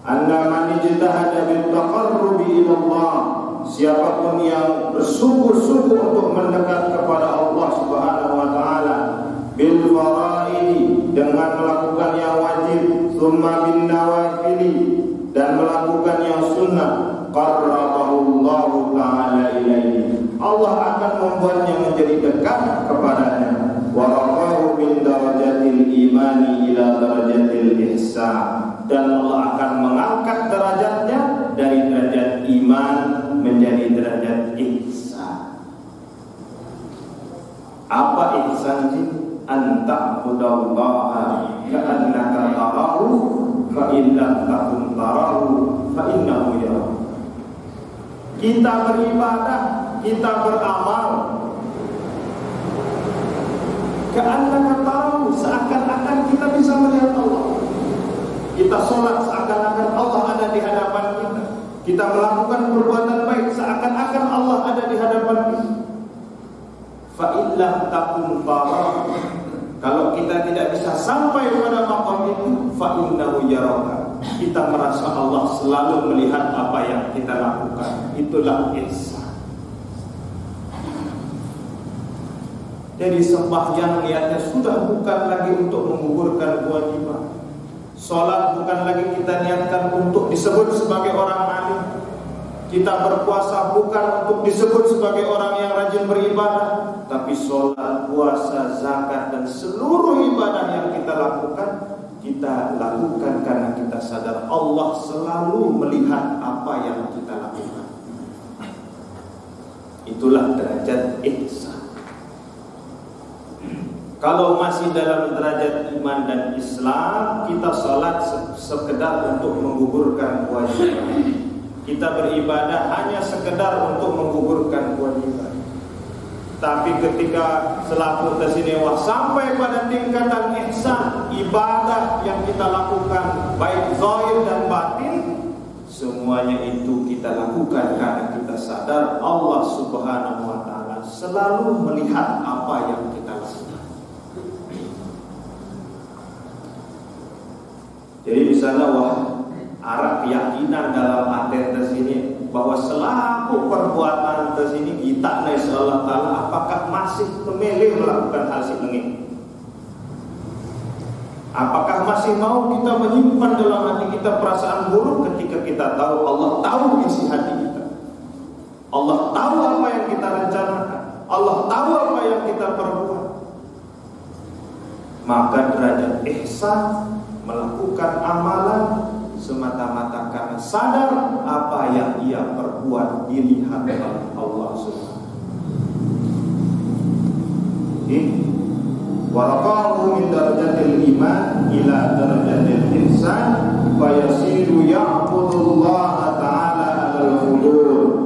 anna man ijtahada bil taqarrubi ila Allah, siapapun yang bersungguh-sungguh untuk mendekat kepada Allah Subhanahu wa ta'ala, bil faraidi, dengan melakukan yang wajib, tsumma bin nawafili, dan melakukan yang sunnah, qarrabahu Allah ta'ala ilaihi, Allah akan membuatnya menjadi dekat kepadanya. Wa rafa'ahu min darajatil imani ila darajatil ihsan, dan Allah akan mengangkat derajatnya dari derajat iman menjadi derajat ihsan. Apa ihsan ini? Anta ta'budallaha ka'annaka tarahu fa in lam takun tarahu fa innahu yarah. Kita beribadah, kita beramal, ka'annaka tarahu, seakan-akan kita bisa melihat Allah. Kita sholat seakan-akan Allah ada di hadapan kita. Kita melakukan perbuatan baik seakan-akan Allah ada di hadapan kita. Fa in lam takun tarahu, kalau kita tidak bisa sampai pada maqam itu, fa innahu yaraka, kita merasa Allah selalu melihat apa yang kita lakukan. Itulah ihsan. Jadi sembahyang niatnya sudah bukan lagi untuk menggugurkan kewajiban. Salat bukan lagi kita niatkan untuk disebut sebagai orang alim. Kita berpuasa bukan untuk disebut sebagai orang yang rajin beribadah, tapi salat, puasa, zakat, dan seluruh ibadah yang kita lakukan karena kita sadar Allah selalu melihat apa yang kita lakukan. Itulah derajat ihsan. Kalau masih dalam derajat iman dan Islam, kita sholat sekedar untuk menggugurkan kewajiban. Kita beribadah hanya sekedar untuk menggugurkan kewajiban. Tapi ketika selaku tersinewah sampai pada tingkatan ihsan, ibadah yang kita lakukan baik zahir dan batin, semuanya itu kita lakukan karena kita sadar Allah Subhanahu wa Ta'ala selalu melihat apa yang kita lakukan. Jadi misalnya arah keyakinan dalam atentas ini bahwa selaku perbuatan tersini kita insya Allah Ta'ala apakah masih memilih melakukan hal ini? Apakah masih mau kita menyimpan dalam hati kita perasaan buruk ketika kita tahu Allah tahu isi hati kita, Allah tahu apa yang kita rencanakan, Allah tahu apa yang kita perbuat? Maka derajat ihsan melakukan amalan semata-mata karena sadar apa yang ia perbuat dilihat oleh Allah Subhanahu. Waraqahu min darajatil iman ila darajatil ihsan fayasiru ya'budullaha ta'ala al-hudur.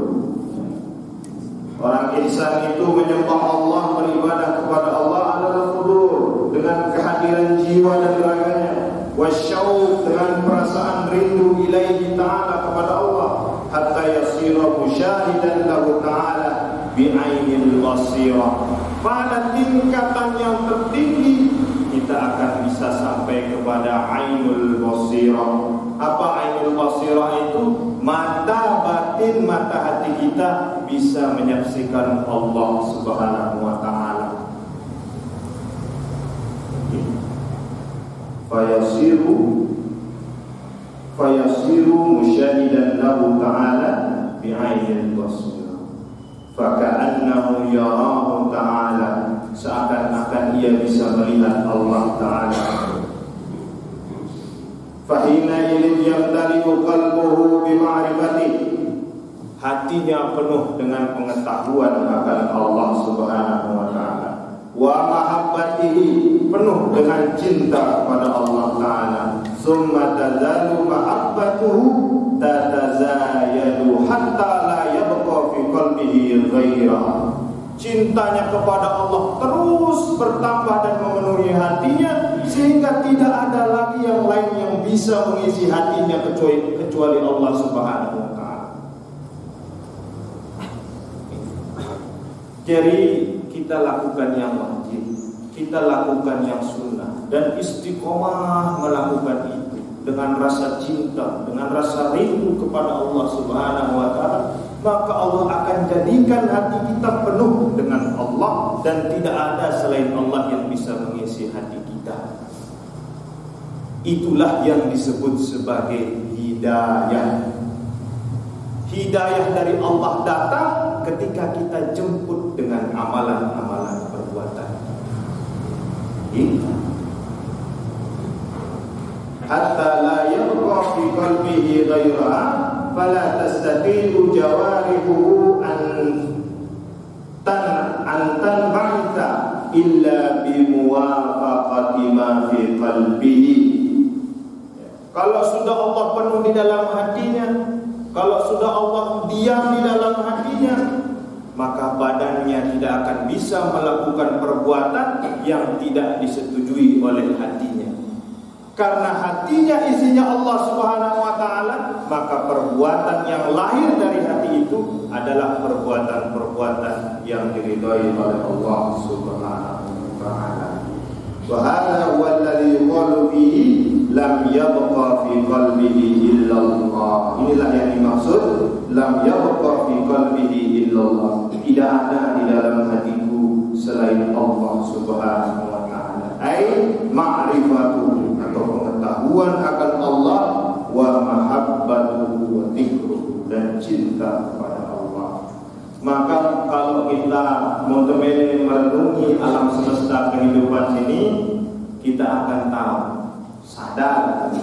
Orang ihsan itu menyembah Allah, beribadah kepada Allah al-hudur dengan kehadiran jiwa dan raganya, wasyauq dengan perasaan rindu ilaihi ta'ala kepada Allah, hatta yasira musyahidan lahu ta'ala bi'ainil basirah. Pada tingkatan yang tertinggi kita akan bisa sampai kepada ainul basirah. Apa ainul basirah itu? Mata batin, mata hati kita bisa menyaksikan Allah Subhanahu wa Ta'ala. Fayasiru musyahidan lahu ta'ala bi'ainil basirah. Faka'annahu yarahu ta'ala, seakan-akan ia bisa melihat Allah Ta'ala. Fahina ilin yamtali'u qalbuhu bima'rifati, hatinya penuh dengan pengetahuan akan Allah Subhanahu wa Ta'ala. Wa mahabbatihi, penuh dengan cinta kepada Allah Ta'ala. Summa tazalu mahabbatuhu tatazayadu hatta la yabqa fi qalbihi ghairah. Cintanya kepada Allah terus bertambah dan memenuhi hatinya sehingga tidak ada lagi yang lain yang bisa mengisi hatinya kecuali Allah Subhanahu wa Ta'ala. Jadi kita lakukan yang wajib, kita lakukan yang sunnah, dan istiqomah melakukan itu dengan rasa cinta, dengan rasa rindu kepada Allah Subhanahu wa Ta'ala, maka Allah akan jadikan hati kita penuh dengan Allah dan tidak ada selain Allah yang bisa mengisi hati kita. Itulah yang disebut sebagai hidayah. Hidayah dari Allah datang ketika kita jemput dengan amalan-amalan perbuatan. Hatta la yabqa fi qalbihi ghairaha fala tastati'u jawarihu an tanba'itha illa bimuwafaqati ma fi qalbihi. Kalau sudah Allah penuh di dalam hatinya, kalau sudah Allah diam di dalam hatinya, maka badannya tidak akan bisa melakukan perbuatan yang tidak disetujui oleh hatinya. Karena hatinya isinya Allah Subhanahu wa Ta'ala, maka perbuatan yang lahir dari hati itu adalah perbuatan-perbuatan yang diridhai oleh Allah Subhanahu wa Ta'ala. Wa hadha huwa alladhi yuqalu fihi lam yabqa fi qalbihi illa Allah. Inilah yang dimaksud lam yabqa fi qalbihi illa Allah. Tidak ada di dalam hatiku selain Allah Subhanahu wa Ta'ala. Ai ma'rifatuhu, atau pengetahuan akan Allah, wa mahabbatuhu wa dzikruhu, dan cinta kepada Allah. Maka kalau kita merenungi alam semesta kehidupan ini, kita akan tahu, sadar,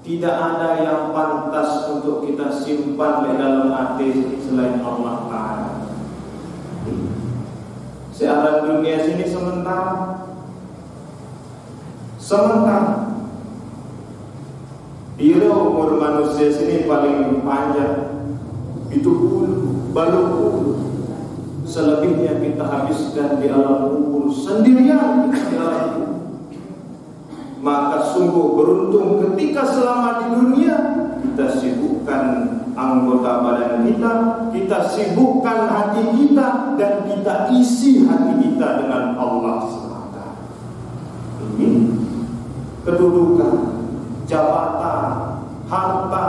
tidak ada yang pantas untuk kita simpan di dalam hati selain Allah Ta'ala. Sealam dunia sini sementara, sementara. Bila umur manusia sini paling panjang itu baru selebihnya kita habiskan di alam kubur sendirian di alam kubur. Maka sungguh beruntung ketika selama di dunia kita sibukkan anggota badan kita, kita sibukkan hati kita, dan kita isi hati kita dengan Allah SWT. Ini kedudukan, jabatan, harta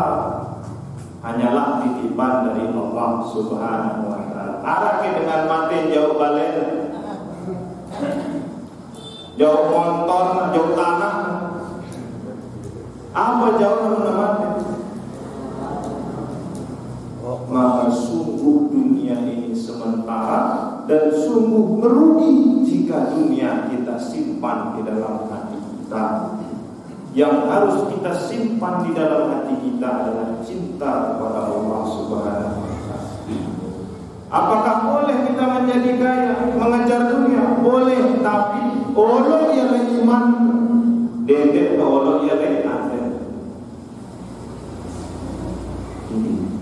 hanyalah titipan dari Allah Subhanahu wa Ta'ala. Arake dengan mati jauh balik, jauh motor, jauh tanah. Apa jauh dengan mati? Maka sungguh dunia ini sementara, dan sungguh merugi jika dunia kita simpan di dalam hati kita. Yang harus kita simpan di dalam hati kita adalah cinta kepada Allah Subhanahu wa Ta'ala. Apakah boleh kita menjadi gaya mengejar dunia? Boleh, tapi Allah ialah iman. Dedek Allah ialah akhir.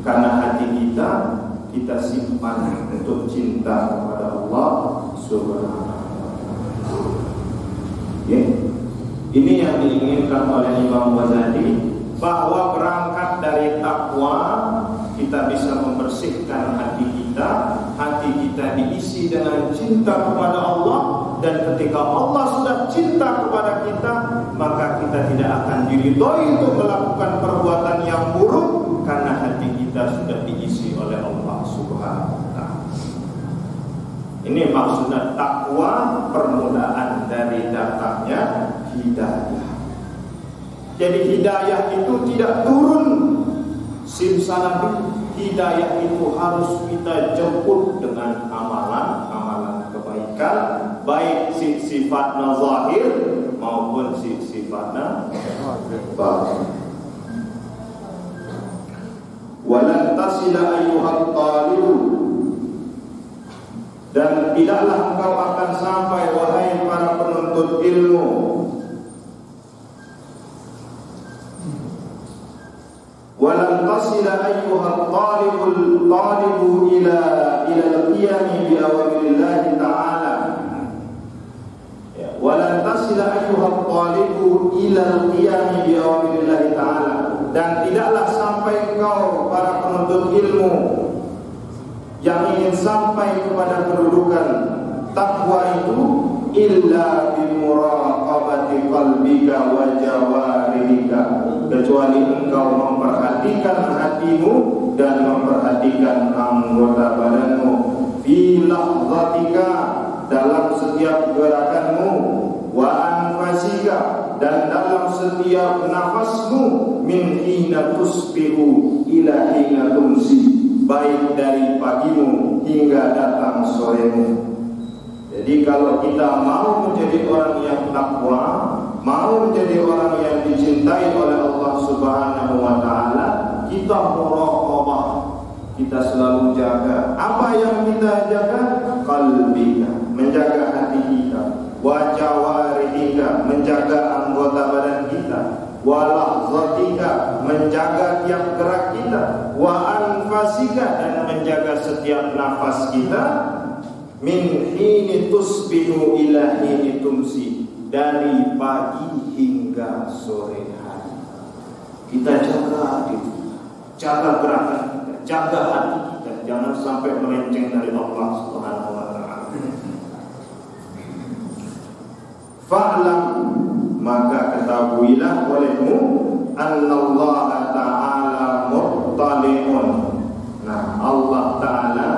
Karena hati kita simpan untuk cinta kepada Allah Subhanahu wa Ta'ala. Ini yang diinginkan oleh Imam Ghazali, bahwa berangkat dari takwa kita bisa membersihkan hati kita diisi dengan cinta kepada Allah, dan ketika Allah sudah cinta kepada kita, maka kita tidak akan diridhoi untuk melakukan perbuatan yang buruk, karena hati kita sudah diisi oleh Allah Subhanahu wa Ta'ala. Ini maksudnya takwa, permulaan dari datangnya hidayah. Jadi hidayah itu tidak turun simsalabim. Hidayah itu harus kita jemput dengan amalan-amalan kebaikan, baik sifatnya zahir maupun sifatnya batin. Walan tasila ayyuhat talib, dan tidaklah engkau akan sampai wahai para penuntut ilmu. Walan tasila ayyuhat talibu ila al-qiyam bi awamirillahi ta'ala. Walan tasila ayyuhat talibu ila al-qiyam bi awamirillahi ta'ala, dan tidaklah sampai engkau para penuntut ilmu yang ingin sampai kepada kedudukan takwa itu illa bi muraqabati qalbika wa jawarihika, kecuali engkau memperhatikan hatimu dan memperhatikan anggota badanmu, fi lahzatika, dalam setiap gerakanmu, wa anfasika, dan dalam setiap nafasmu, min hina tusbihu ila hina tumsi, baik dari pagimu hingga datang soremu. Jadi kalau kita mau menjadi orang yang takwa, mau menjadi orang yang dicintai oleh Allah Subhanahu wa Ta'ala, kita muraqabah, kita selalu jaga. Apa yang kita jaga? Qalbika, menjaga hati kita, wa jawarihika, menjaga anggota badan kita, wa lahzatika, menjaga tiap gerak kita, wa anfasika, dan menjaga setiap nafas kita, min hini tusbihu ila hini tumsi, dari pagi hingga sore hari. Kita jaga hati, jaga gerakan kita, jaga hati kita, jangan sampai melenceng dari Allah Subhanahu wa Ta'ala. Fa'lam, maka ketahuilah olehmu, annallaha ta'ala muttali'un. Nah, Allah Ta'ala,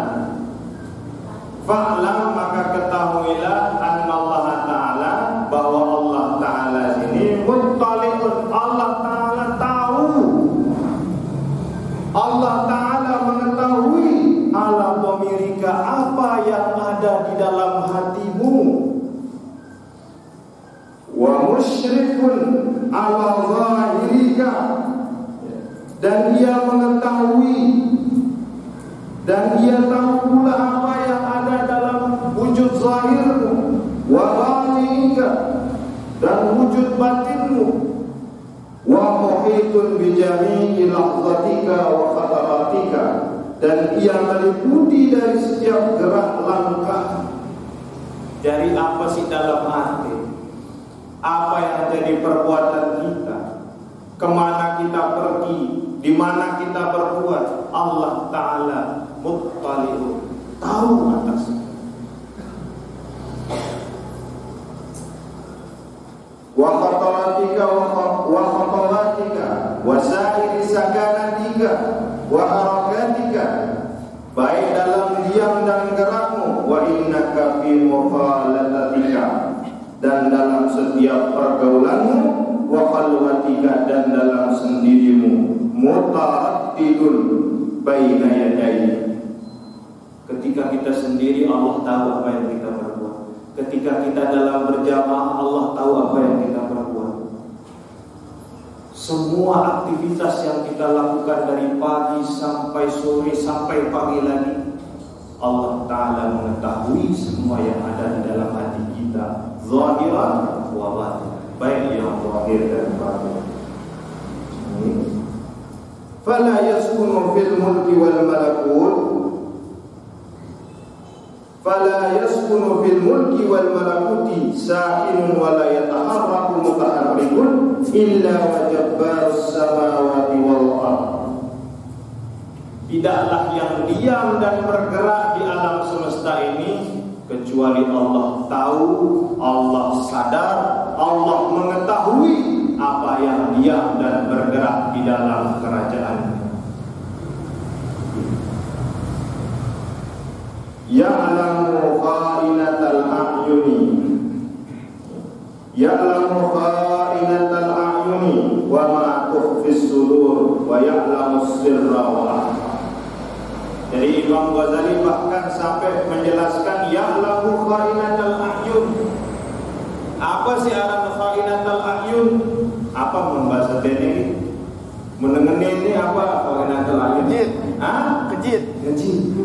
fa'lam, maka ketahuilah, annallaha ta'ala, bahwa Allah Ta'ala ini muttali'un, Allah Ta'ala tahu. Allah Ta'ala mengetahui ala dhamirika, apa yang ada di dalam hatimu, wa musyrikun ala zahirika, dan dia mengetahui dan dia tahu pula apa yang ada dalam wujud zahirmu, wa batinika, dan wujud wujud batinmu, wa muhitun bi jami'i lahzatika wa khataratika, dan ia meliputi dari setiap gerak langkah. Dari apa sih dalam hati, apa yang jadi perbuatan kita, kemana kita pergi, di mana kita berbuat, Allah Ta'ala muttali'un, tahu atasnya. Wa khataratika wa khatawatika wa sa'iri sakanatika wa harakatika, baik dalam diam dan gerakmu, wa innaka fi mukhalatatika, dan dalam setiap pergaulanmu, wa khalwatika, dan dalam sendirimu, mutaraddidun baina yadayhi. Ketika kita sendiri, Allah tahu apa yang kita perbuat. Ketika kita dalam berjamaah, Allah tahu apa yang kita perbuat. Semua aktivitas yang kita lakukan dari pagi sampai sore sampai pagi lagi, Allah Ta'ala mengetahui semua yang ada di dalam hati kita, zahiran wa batin, baik yang zahir dan batin. Fala yaskunu fil mulki wal malakut, fala yaskunu fil mulki wal malakuti sakinun wa la yataharraku mutaharrikun illa wa jabbarus samawati wal ardh. Tidaklah yang diam dan bergerak di alam semesta ini kecuali Allah tahu, Allah sadar, Allah mengetahui apa yang diam dan bergerak di dalam kerajaan. Ya'lamu kha'inatal a'yuni, ya'lamu kha'inatal a'yuni wa ma tukhfis sudur, wa ya'lamu sirra wa akhfa. Jadi Imam Ghazali bahkan sampai menjelaskan ya'lamu kha'inatal a'yun. Apa sih arah kha'inatal a'yun? Apa membahas ini? Menengeni ini apa kha'inatal a'yun? Kejit. Hah? Kejit. Kejit.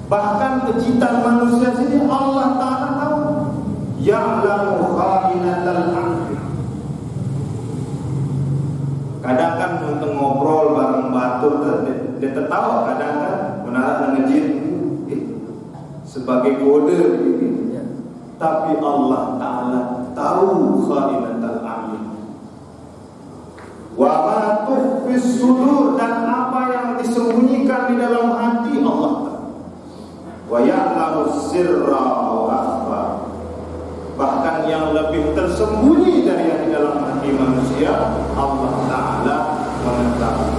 Bahkan kejitan manusia sini Allah Ta'ala tahu. Ya'lamu kha'inatal a'yun. Kadang kan untuk ngobrol bareng batur, dia tertawa, kadang kan menarik ngejit sebagai kode gitu. Tapi Allah Ta'ala tahu kha'inatal a'yun. Wa ma tukhfis sudur, dan apa yang disembunyikan di dalam hati Allah Ta'ala. Wa ya'lamu sirra wa akhfa, bahkan yang lebih tersembunyi dari yang di dalam hati manusia Allah Ta'ala mengetahui.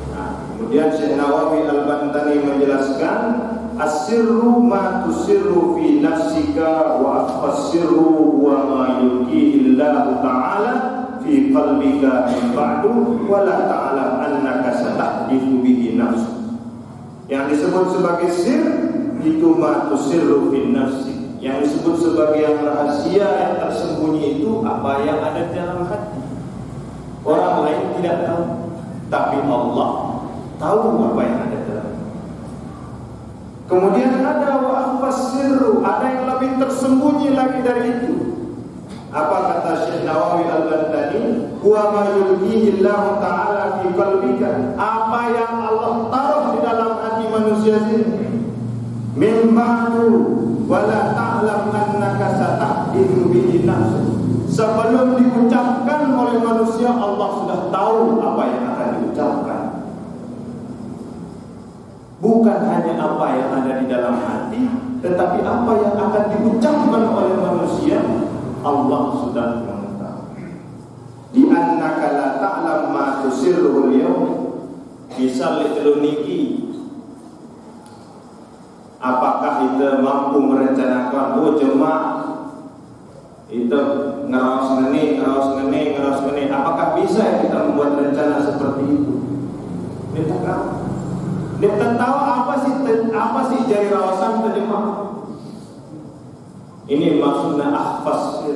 Nah, kemudian Syekh Nawawi Al-Bantani menjelaskan as-sirru ma tusirru fi nafsika wa akhfas-sirru wa ma yukihi Allah Ta'ala fi qalbika min ba'du wa la ta'ala annaka satahdithu bihi nafsu. Yang disebut sebagai sir itu ma tusirru fi nafsi. Yang disebut sebagai yang rahasia, yang tersembunyi itu apa yang ada di dalam hati. Orang lain tidak tahu, tapi Allah tahu apa yang ada dalam hati. Kemudian ada wa akhfas sirru, ada yang lebih tersembunyi lagi dari itu. Apa kata Syekh Nawawi Al-Bantani? Huwa ma yulqihi Allah Ta'ala fi qalbika, apa yang Allah taruh di dalam hati manusia ini. Min ba'du wa la ta'lam annaka satahdithu bihi nafsu, sebelum diucapkan oleh manusia Allah sudah tahu apa yang akan diucapkan. Bukan hanya apa yang ada di dalam hati, tetapi apa yang akan diucapkan oleh manusia Allah sudah mengetahui. Di annaka la ta'lam ma tusirru al-yawm, bisa litroniki. Apakah kita mampu merencanakan, oh jemaah itu ngeraos ngene, apakah bisa kita membuat rencana seperti itu? Kita tahu apa sih jari rawasan terjemah. Ini maksudnya akhfas.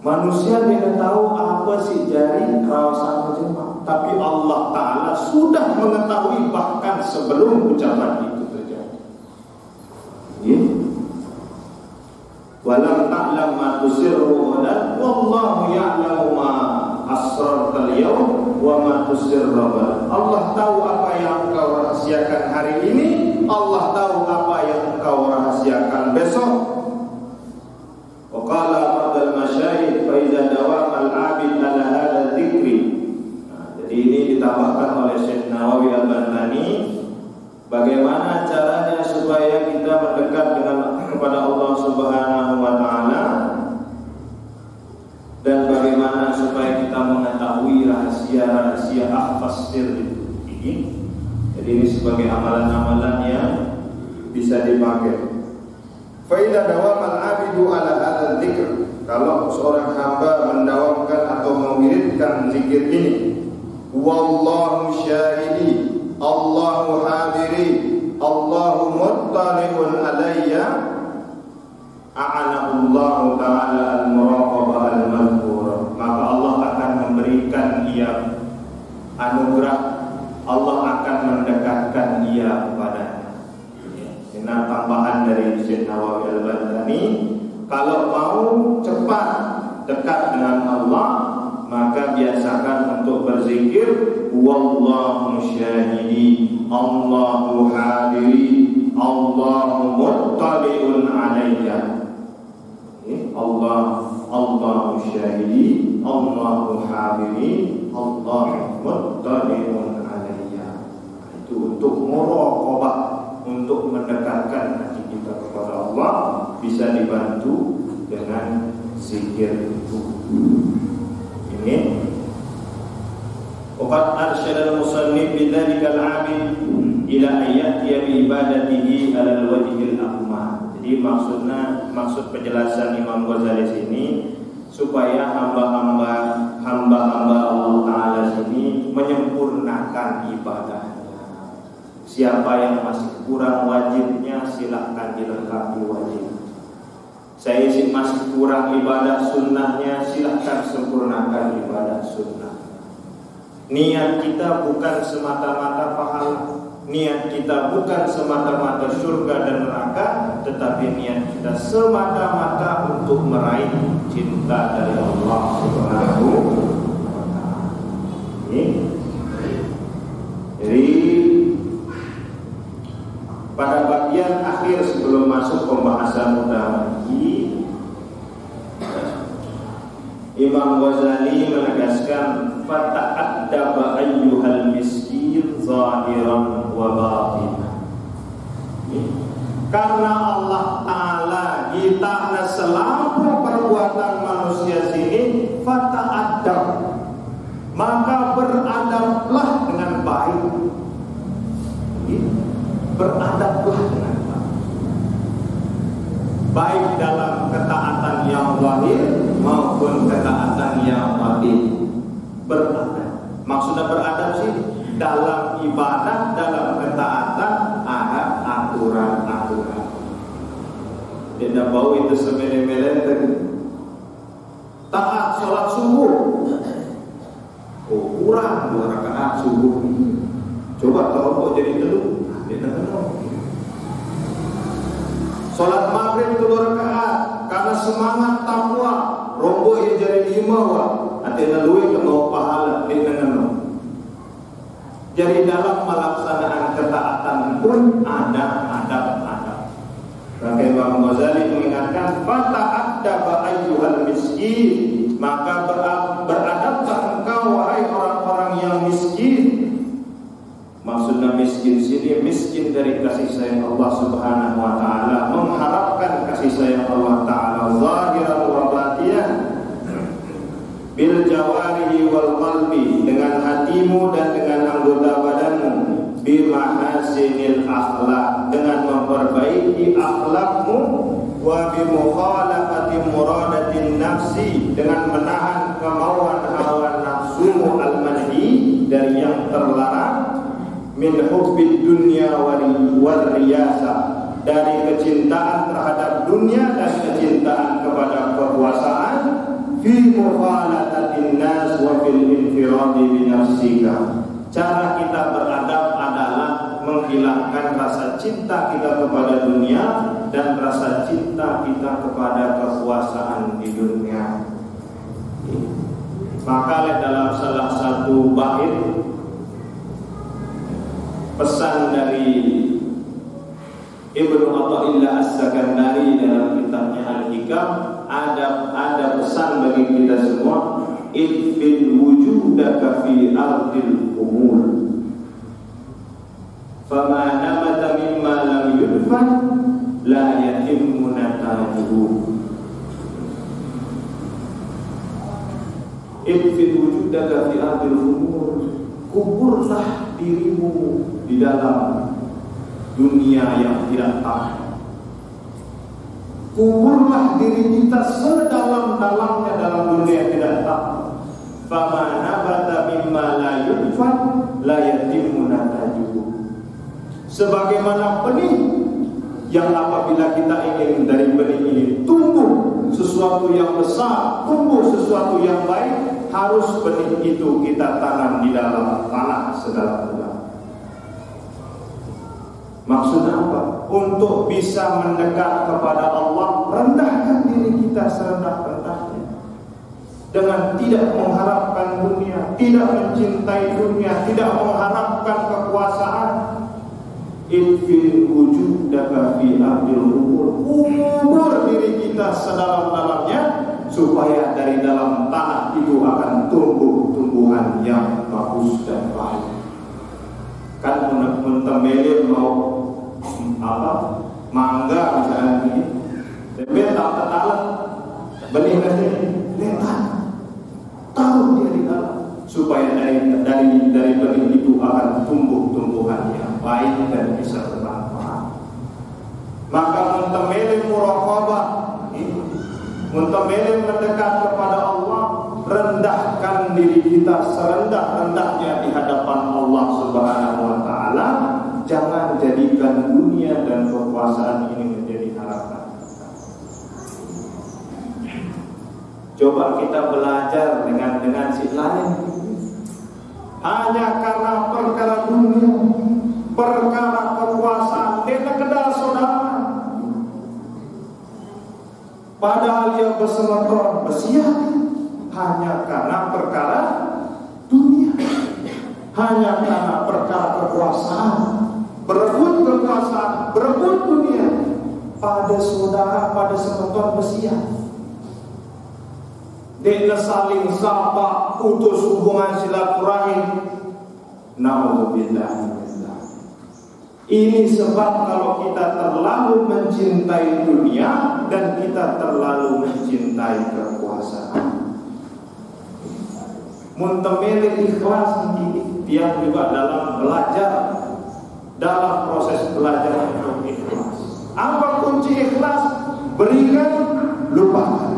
Manusia tidak tahu apa sih jari rawasan terjemah, tapi Allah Ta'ala sudah mengetahui bahkan sebelum ucapan itu terjadi. Walam al-yawm wa ma tusirru. Allah tahu apa yang engkau rahasiakan hari ini, Allah tahu apa yang engkau rahasiakan besok. Wa qala ba'dal masyayikh fa idza dawama al-'abid ala hadha dzikri. Jadi ini ditambahkan oleh Syekh Nawawi Al-Bantani, bagaimana caranya supaya kita mendekat kepada Allah Subhanahu wa taala, dan bagaimana supaya kita mengetahui rahasia-rahasia akhfas sir ini. Jadi ini sebagai amalan-amalan yang bisa dipakai. Fa idza dawama al-'abidu ala hadzal dzikr, kalau seorang hamba mendawamkan atau mewiridkan zikir ini, wallahu syahidi, Allahu hadiri, Allahu muttali'un alayya, a'anahullahu ta'ala al-muraqabah al-madhkur, maka Allah akan memberikan ia anugerah, Allah akan mendekatkan ia kepadanya. Ini tambahan dari Syekh Nawawi Al-Bantani. Kalau mau cepat dekat dengan Allah, maka biasakan untuk berzikir wallahu syahidi, Allahu hadiri, Allahu muttali'un alayya. Allahu syahidi, Allahu hadiri, Allahu muttali'un alayya. Itu untuk muraqabah, untuk mendekatkan hati kita kepada Allah, bisa dibantu dengan zikir itu. Ini waqad arsyada al-musannif bidzalika al-'abid ila ayatiya bi ibadatihi 'ala al-wajhil akmal. Jadi maksud penjelasan Imam Ghazali sini supaya hamba-hamba Allah Ta'ala sini menyempurnakan ibadahnya. Siapa yang masih kurang wajibnya, silahkan dilengkapi wajib. Saya masih kurang ibadah sunnahnya, silahkan sempurnakan ibadah sunnah. Niat kita bukan semata-mata pahala, niat kita bukan semata-mata surga dan neraka, tetapi niat kita semata-mata untuk meraih cinta dari Allah Subhanahu wa ta'ala. Jadi pada bagian akhir sebelum masuk pembahasan utama ini, Imam Ghazali menegaskan fata'addaba ayyuhal miskin zahiran wa batinan. Karena Allah Ta'ala kita selama perbuatan manusia sini fata'addab, maka beradablah dengan baik. Beradablah dengan baik dalam ketaatan yang zahir maupun ketaatan yang batin. Beradab, maksudnya beradab sih dalam ibadah, dalam ketaatan ada aturan-aturan. Tidak bau itu semele-mele taat sholat subuh, kurang 2 rakaat subuh. Coba kalau jadi telur. Sholat maghrib 2 rakaat karena semangat takwa, rombok yang jadi 5 wa, artinya luwih mau pahala dengan. Jadi dalam melaksanakan ketaatan pun ada adab-adab. Maka Imam Ghazali mengingatkan fata'addaba ayyuhal miskin, maka beradablah engkau wahai orang-orang yang miskin. Maksudnya miskin sini miskin dari kasih sayang Allah Subhanahu wa ta'ala, mengharapkan kasih sayang Allah Ta'ala zahiran wa batinan, bil jawarihi wal qalbi, dengan hatimu dan dengan anggota badanmu, bi mahasinil akhlak, dengan memperbaiki akhlakmu, wa bi mukhalafati muradatin nafsi, dengan menahan kemauan hawa nafsumu al-manhi, dari yang terlarang, min hubbid dunya wal riyasa, dari kecintaan terhadap dunia dan kecintaan kepada kekuasaan, fi mukhalatatin nas wa fil infiradi bi nafsika. Cara kita beradab adalah menghilangkan rasa cinta kita kepada dunia dan rasa cinta kita kepada kekuasaan di dunia. Maka dalam salah bait pesan dari Ibnu Athaillah As-Sakandari dalam kitabnya Al-Hikam. Ada pesan bagi kita semua, idfil wujudaka fi ardil umur, fama nabata mimma lam yudfan la yatimmu natajuhu. Idfil wujudaka fi ardil umur, kuburlah dirimu di dalam dunia yang tidak tahu. Kuburlah diri kita sedalam-dalamnya dalam dunia yang tidak tahu. Fama nabata mimma la yudfan la yatimmu natajuhu. Sebagaimana benih yang apabila kita ingin dari benih ini tumbuh sesuatu yang besar, tumbuh sesuatu yang baik, harus benih itu kita tanam di dalam tanah sedalam-dalam. Maksudnya apa? Untuk bisa mendekat kepada Allah, rendahkan diri kita serendah-rendahnya dengan tidak mengharapkan dunia, tidak mencintai dunia, tidak mengharapkan kekuasaan. Idfil wujudaka fi ardil umur, kubur diri kita sedalam-dalamnya supaya dari dalam tanah itu akan tumbuh tumbuhan yang bagus dan baik. Kan mentemelin mau apa mangga misalnya ini, tapi tak tertalan benih ini letak taruh dia di dalam supaya dari benih itu akan tumbuh tumbuhan yang baik dan bisa bermanfaat. Maka mentemelin muraqabah, mentemelin mendekat kepada Allah, rendahkan diri kita serendah-rendahnya di hadapan Allah Subhanahu wa taala. Jangan jadikan dunia dan kekuasaan ini menjadi harapan. Coba kita belajar dengan si lain. Hanya karena perkara dunia, perkara kekuasaan, dia kedal saudara. Padahal dia bersemeron bersiap hanya karena perkara dunia, hanya karena perkara kekuasaan, berebut kekuasaan, berebut dunia. Pada saudara, pada semeton bersiap. Dia saling sapa, putus hubungan silaturahim. Na'udzubillah. Ini sebab kalau kita terlalu mencintai dunia dan kita terlalu mencintai kekuasaan. Muntamil ikhlas dia juga dalam belajar, dalam proses belajar untuk ikhlas. Apa kunci ikhlas? Berikan, lupakan.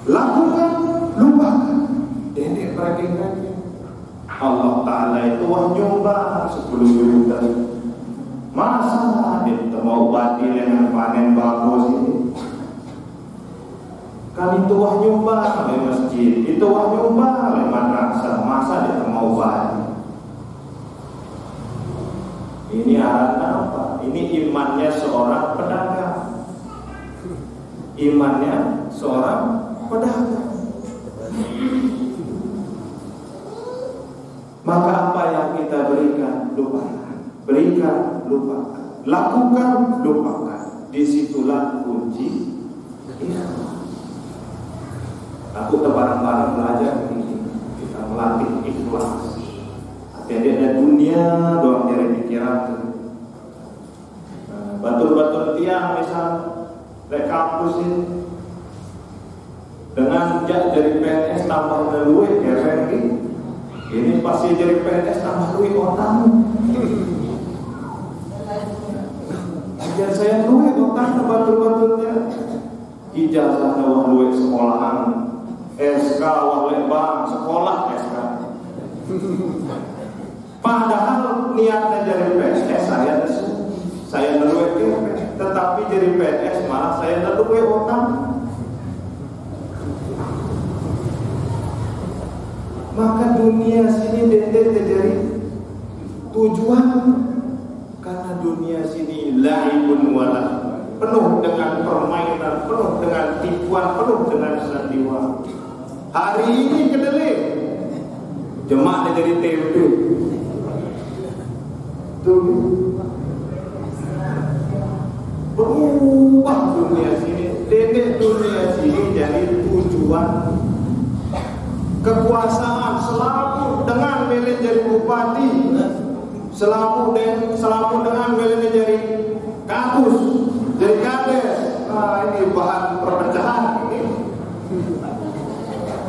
Lakukan, lupakan. Ini pergi-pergi. Allah Ta'ala itu nyumbang 10 juta. Masa dia mau bati dengan panen bagus ini? Kan itu nyumbang oleh masjid, itu nyumbang oleh madrasah. Masa dia mau bati? Ini arahnya apa? Ini imannya seorang pedagang. Imannya seorang pedagang. Maka apa yang kita berikan, lupakan. Berikan, lupakan. Lakukan, lupakan. Disitulah kunci ikhlas. Aku bareng-bareng belajar ini. Kita melatih ikhlas. Jadi ada dunia doang dari pikiran. Batur-batur tiang misal dari kampus ini dengan jadi PNS tambah duit ya ini pasti jadi PNS tambah duit otak. Ajar saya duit otak batur-baturnya ijazahnya wah duit sekolahan SK wah bank sekolah SK. Padahal niatnya jadi PNS saya neluwe tetapi jadi PNS malah saya neluwe otak. Maka dunia sini dendek terjadi tujuan karena dunia sini laibun walah, penuh dengan permainan, penuh dengan tipuan, penuh dengan sandiwara. Hari ini kedelai, Jemaah jadi TP. Tuh. Berubah dunia sini. Dedek dunia sini jadi tujuan kekuasaan. Selalu dengan milih jadi bupati, selalu dengan milih jadi kadus, jadi kades. Nah, ini bahan perpecahan ini.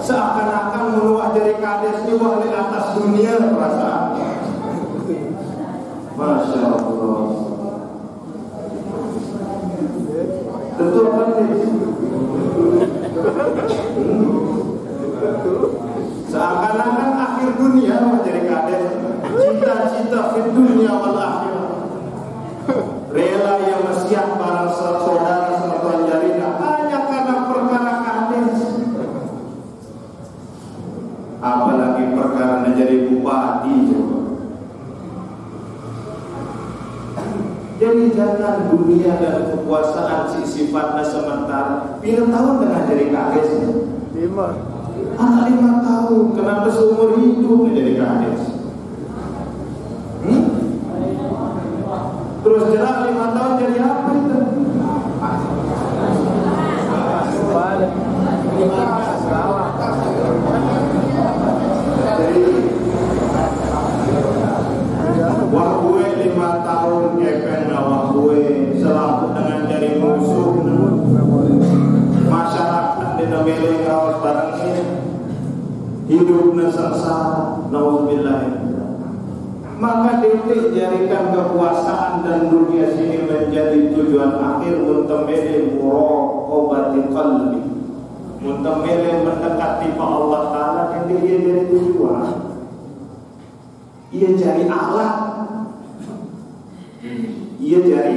Seakan-akan meluah dari kades ini wah di atas dunia perasaan. Masya Allah. Tentu apa ini? Seakan-akan akhir dunia menjadi kades. Cita-cita fit dunia wal akhirah. Rela yang bersiap barang saudara semertuan jarina hanya karena perkara kades. Apalagi perkara menjadi bupati coba. Jadi jangan dunia dan kekuasaan sifatnya sementara. Bila tahun dengan jadi kades? 5. Anak 5 tahun, kenapa seumur hidup menjadi kades? Terus jelas 5 tahun jadi apa itu? Wah gue 5 tahun kepen wah gue selalu dengan jadi musuh masyarakat di negeri kawas barang ini hidupnya sengsara. Nauzubillah. Maka detik jadikan kekuasaan dan dunia sini menjadi tujuan akhir muntamili muraqabati qalbi, muntamili mendekati Allah Ta'ala yang dia jadi tujuan. Ia jadi alat. Ia jadi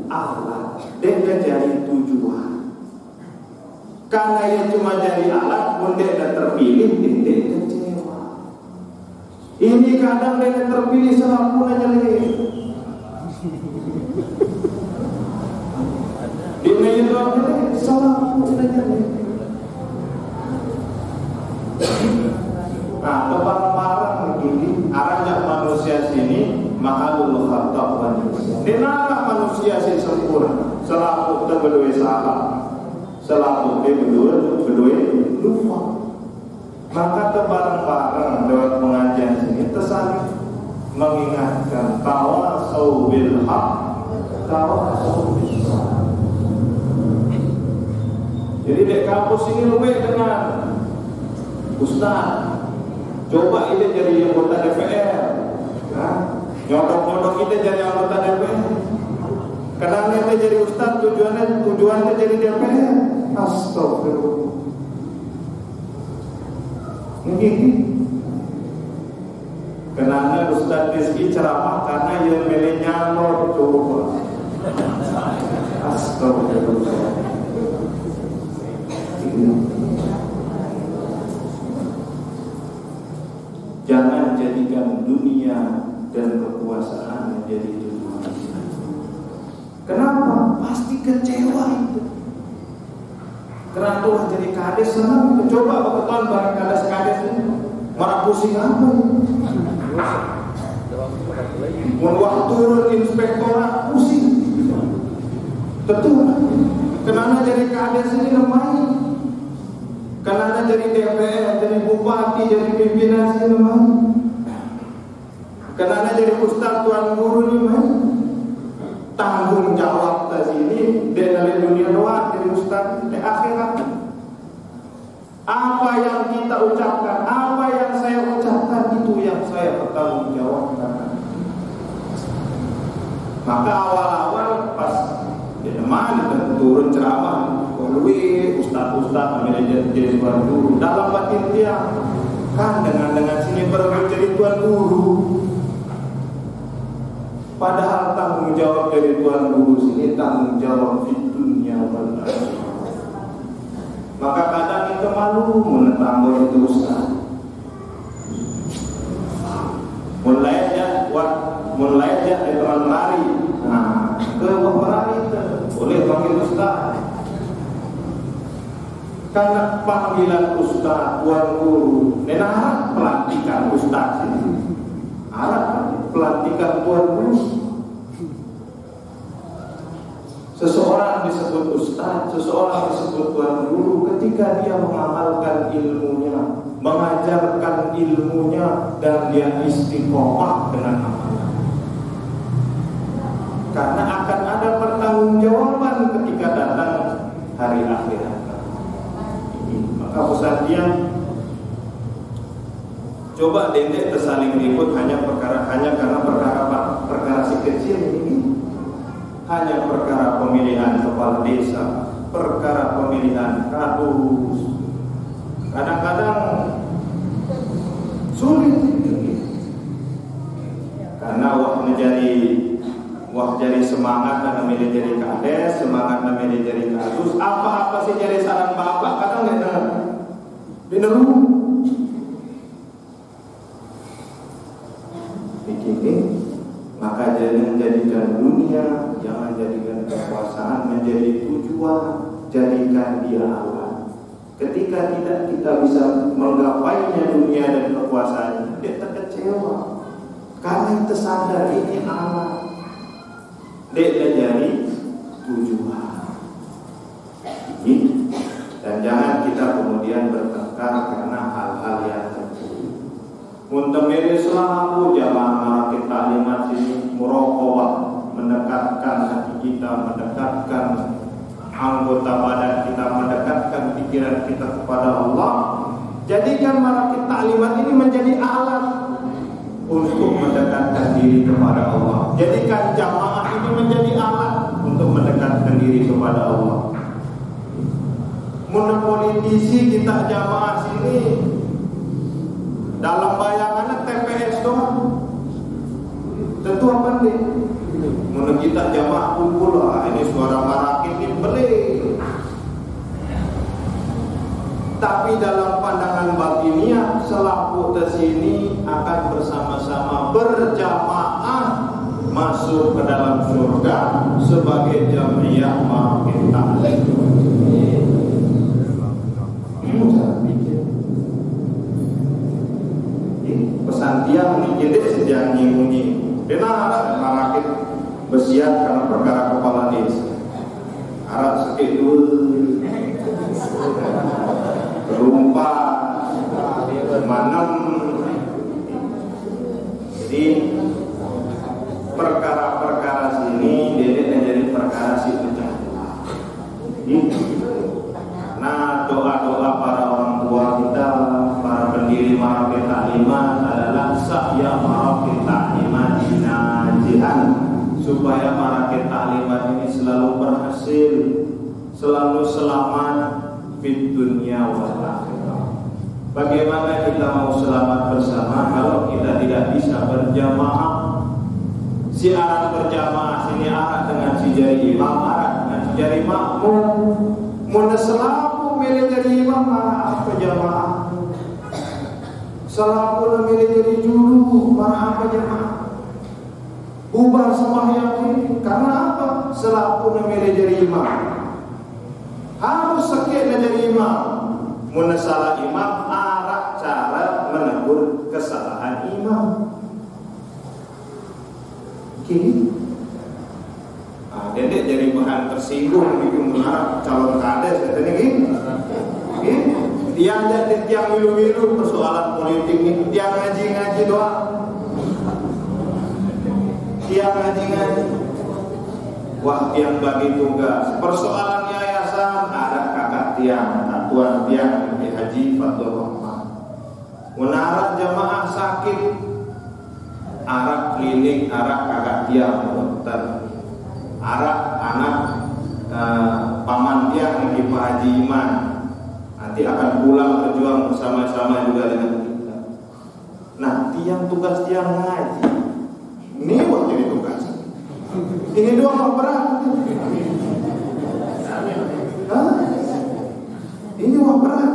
alat. Dia jadi tujuan. Karena ia cuma jadi alat, pun dia terpilih, dia kecewa. Ini kadang dia terpilih selalu jelek. Di meja jelek, selalu jelek. Nah, barang-barang begini, arahnya manusia sini mahalul khatab manusia. Dinara manusia sini sempurna, selalu terberdua salah, selalu berdua lupa. Maka barang-barang lewat pengajian sini tersaling mengingatkan tawasau bil haq, tawasau bis sabr. Jadi di kampus ini lebih dengan Ustaz. Coba kita jadi anggota DPR, nyodok-nyodok kita jadi anggota DPR. Karena kita jadi ustaz tujuannya jadi DPR. Astagfirullah. Mungkin karena Ustaz Rizki ceramah karena yang milih nyalor coba. Astagfirullah. Jangan jadikan dunia dan kekuasaan menjadi tujuan. Kenapa? Pasti kecewa itu. Karena Allah jadi kades senang. Coba beketon barang kades ini. Marah pusing apa ini? Waktu turun inspektorat pusing. Tentu. Kenapa jadi kades ini lemah? Karena jadi DPR, jadi bupati, jadi pimpinan sini memang. Karena jadi ustaz tuan guru ni memang. Tanggung jawab di sini dari dunia doang jadi ustaz di akhirat. Apa yang kita ucapkan, apa yang saya ucapkan itu yang saya bertanggung jawabkan. Maka awal-awal pas di mana turun ceramah. Ustaz-ustaz jadi tuan guru dalam batin dia kan dengan sini baru jadi tuan guru. Padahal tanggung jawab dari tuan guru sini tanggung jawab di dunia wal akhirah. Maka kadang kita malu menetanggung itu ustaz. Mulai aja teman lari. Nah, ke berlari boleh panggil ustaz. Karena panggilan ustaz, tuan guru, nenah pelantikan perhatikan tuan dulu. Seseorang disebut ustaz, seseorang disebut tuan guru ketika dia mengamalkan ilmunya, mengajarkan ilmunya, dan dia istiqomah dengan amalan. Karena akan ada pertanggungjawaban ketika datang hari akhirat. Maka pesantren coba dendek tersaling ribut hanya karena perkara si kecil ini. Hanya perkara pemilihan kepala desa, perkara pemilihan kadus. Kadang-kadang sulit karena wah jadi semangat dan namanya jadi kades, semangat namanya jadi kadus. Apa-apa sih jadi saran bapak kadang enggak dineru. Bikin maka jangan jadikan dunia, jangan jadikan kekuasaan menjadi tujuan, jadikan dia alat. Ketika tidak kita bisa menggapainya dunia dan kekuasaan, dia terkecewa. Karena tersadar ini alat, dia jadi tujuan. Dan jangan kita kemudian bertengkar karena hal-hal yang kecil. Untuk selalu jamaah kita taklimat sini muraqabah, mendekatkan hati kita, mendekatkan anggota badan kita, mendekatkan pikiran kita kepada Allah. Jadikan marakit taklimat ini menjadi alat untuk mendekatkan diri kepada Allah. Jadikan jamaah ini menjadi alat untuk mendekatkan diri kepada Allah. Mun politisi kita jamaah sini dalam bayangannya TPS doang. Tentu apa nih? Menurut kita jamaah kumpul lah, ini suara marakit ini beli. Tapi dalam pandangan batiniah selaku kesini akan bersama-sama berjamaah masuk ke dalam surga sebagai jamiah marakit taklim. Pesantian ini jadi sejak nyimunyi. Benar marakit bersiap karena perkara kepala desa. Arab sakit dulu, rumpa, manem. Jadi perkara-perkara sini dia menjadi perkara si pecah. Nah, doa-doa para orang tua kita, para pendiri marakit taklimat adalah sa'ya marakit taklimat najihan, supaya marakit taklimat ini selalu berhasil, selalu selamat di dunia wal akhirah. Bagaimana kita mau selamat bersama kalau kita tidak bisa berjamaah? Si arat berjamaah sini arat dengan si jari imam, arat dengan si jari makmum. Mun selaku milih jadi imam marah apa jamaah, selaku milih jadi juru marah apa jamaah. Bubar sembahyang ini karena apa? Selaku milih jadi imam harus sekiranya jadi imam. Mun salah imam arah cara menegur kesalahan imam. Kini Dedek jadi bahan tersinggung di mengarah calon kades katanya gini. Tiang jadi tiang milu-milu persoalan politik ini, tiang ngaji-ngaji doang. Tiang ngaji-ngaji. Wah, tiang bagi tugas. Persoalan yayasan ada kakak tiang, tuan tiang di Haji Fatul Rahman. Menarah jamaah sakit, arah klinik, arah kakak tiang dokter. Arah anak paman tiang di Pak Haji Iman nanti akan pulang berjuang bersama-sama juga dengan kita. Nah, tiang tugas tiang ngaji ini buat jadi tugas. Ini doang berat. Ini wah berat.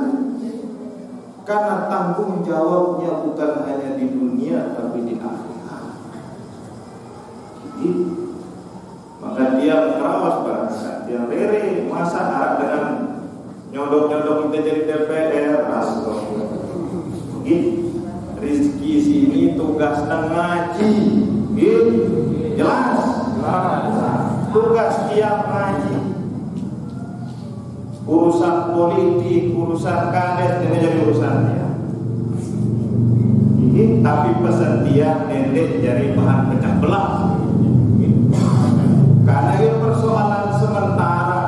Karena tanggung jawabnya bukan hanya di dunia tapi di akhirat. Jadi maka dia kerawas bahasa, dia rere masa harap dengan nyodok-nyodok kita jadi DPR astagfirullah. Rizki sini tugas ngaji, Jelas. Tugas tiap ngaji, urusan politik, urusan kades, ini jadi urusan dia. Tapi pesan dia nenek jadi bahan pecah belah. Karena ini persoalan sementara.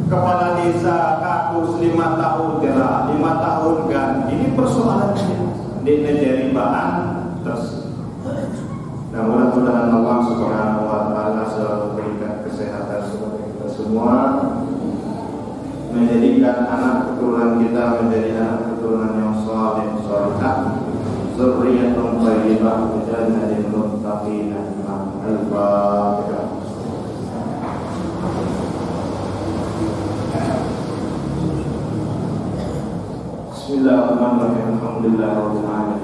Kepala desa kakus 5 tahun gerak, 5 tahun ganti. Ini persoalannya dia jadi bahan terus. Nah, mudah-mudahan Allah Subhanahu wa taala selalu memberikan kesehatan kepada kita semua, menjadikan anak keturunan kita menjadi anak keturunan yang saleh salihah, dzurriyyatun thayyibah wa jannatin muttaqin. Al-Fatihah. Bismillahirrahmanirrahim. Alhamdulillahirabbil alamin.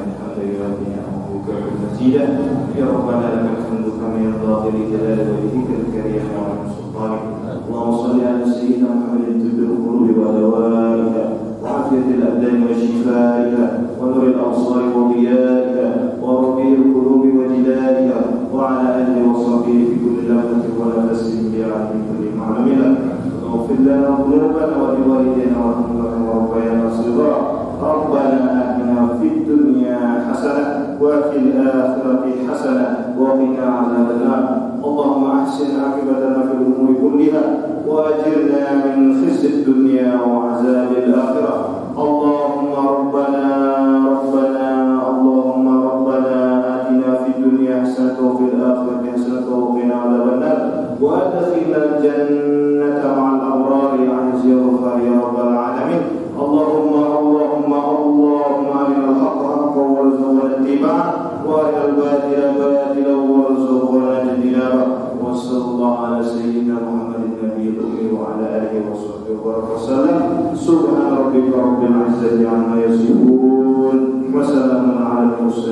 Ya Rabbana lakal hamdu kama yardha li jalali wajhikal karim wa sultanik. Allahumma shalli ala sayyidina Muhammadin tibbil qulubi wa dawaiha wa afiyatil abdani wa shifaiha wa nuril absari wa diyaiha wa rabi'il qulubi wa jilaiha wa ala alihi wa sahbihi fi kulli lamhatin wa nafasin bi ahli kulli ma'amila. Ighfir lana dhunubana wa li walidayna warhamna kama rabbayana shaghira. Rabbana atina fid dunya hasanah wa fil akhirati hasanah wa qina adzabannar. Allahumma ahsin 'aqibatana fil umuri kulliha wa ajirna min khizyid dunya wa 'adzabil akhirah. Allahumma rabbana atina fid dunya hasanah wa fil akhirati hasanah wa qina adzabannar wa adkhilna jannata ma'al abrar ya aziz ya rabbal alamin. Allahumma arina al-haqqa haqqan warzuqna ittiba'ah wa arina al-batila batilan warzuqna ijtinabah. Wa sallallahu ala sayyidina Muhammadin nabiyil ummi wa ala alihi wa sahbihi wa sallam. Subhana rabbika rabbil izzati amma yasifun wa salamun ala al-mursalin.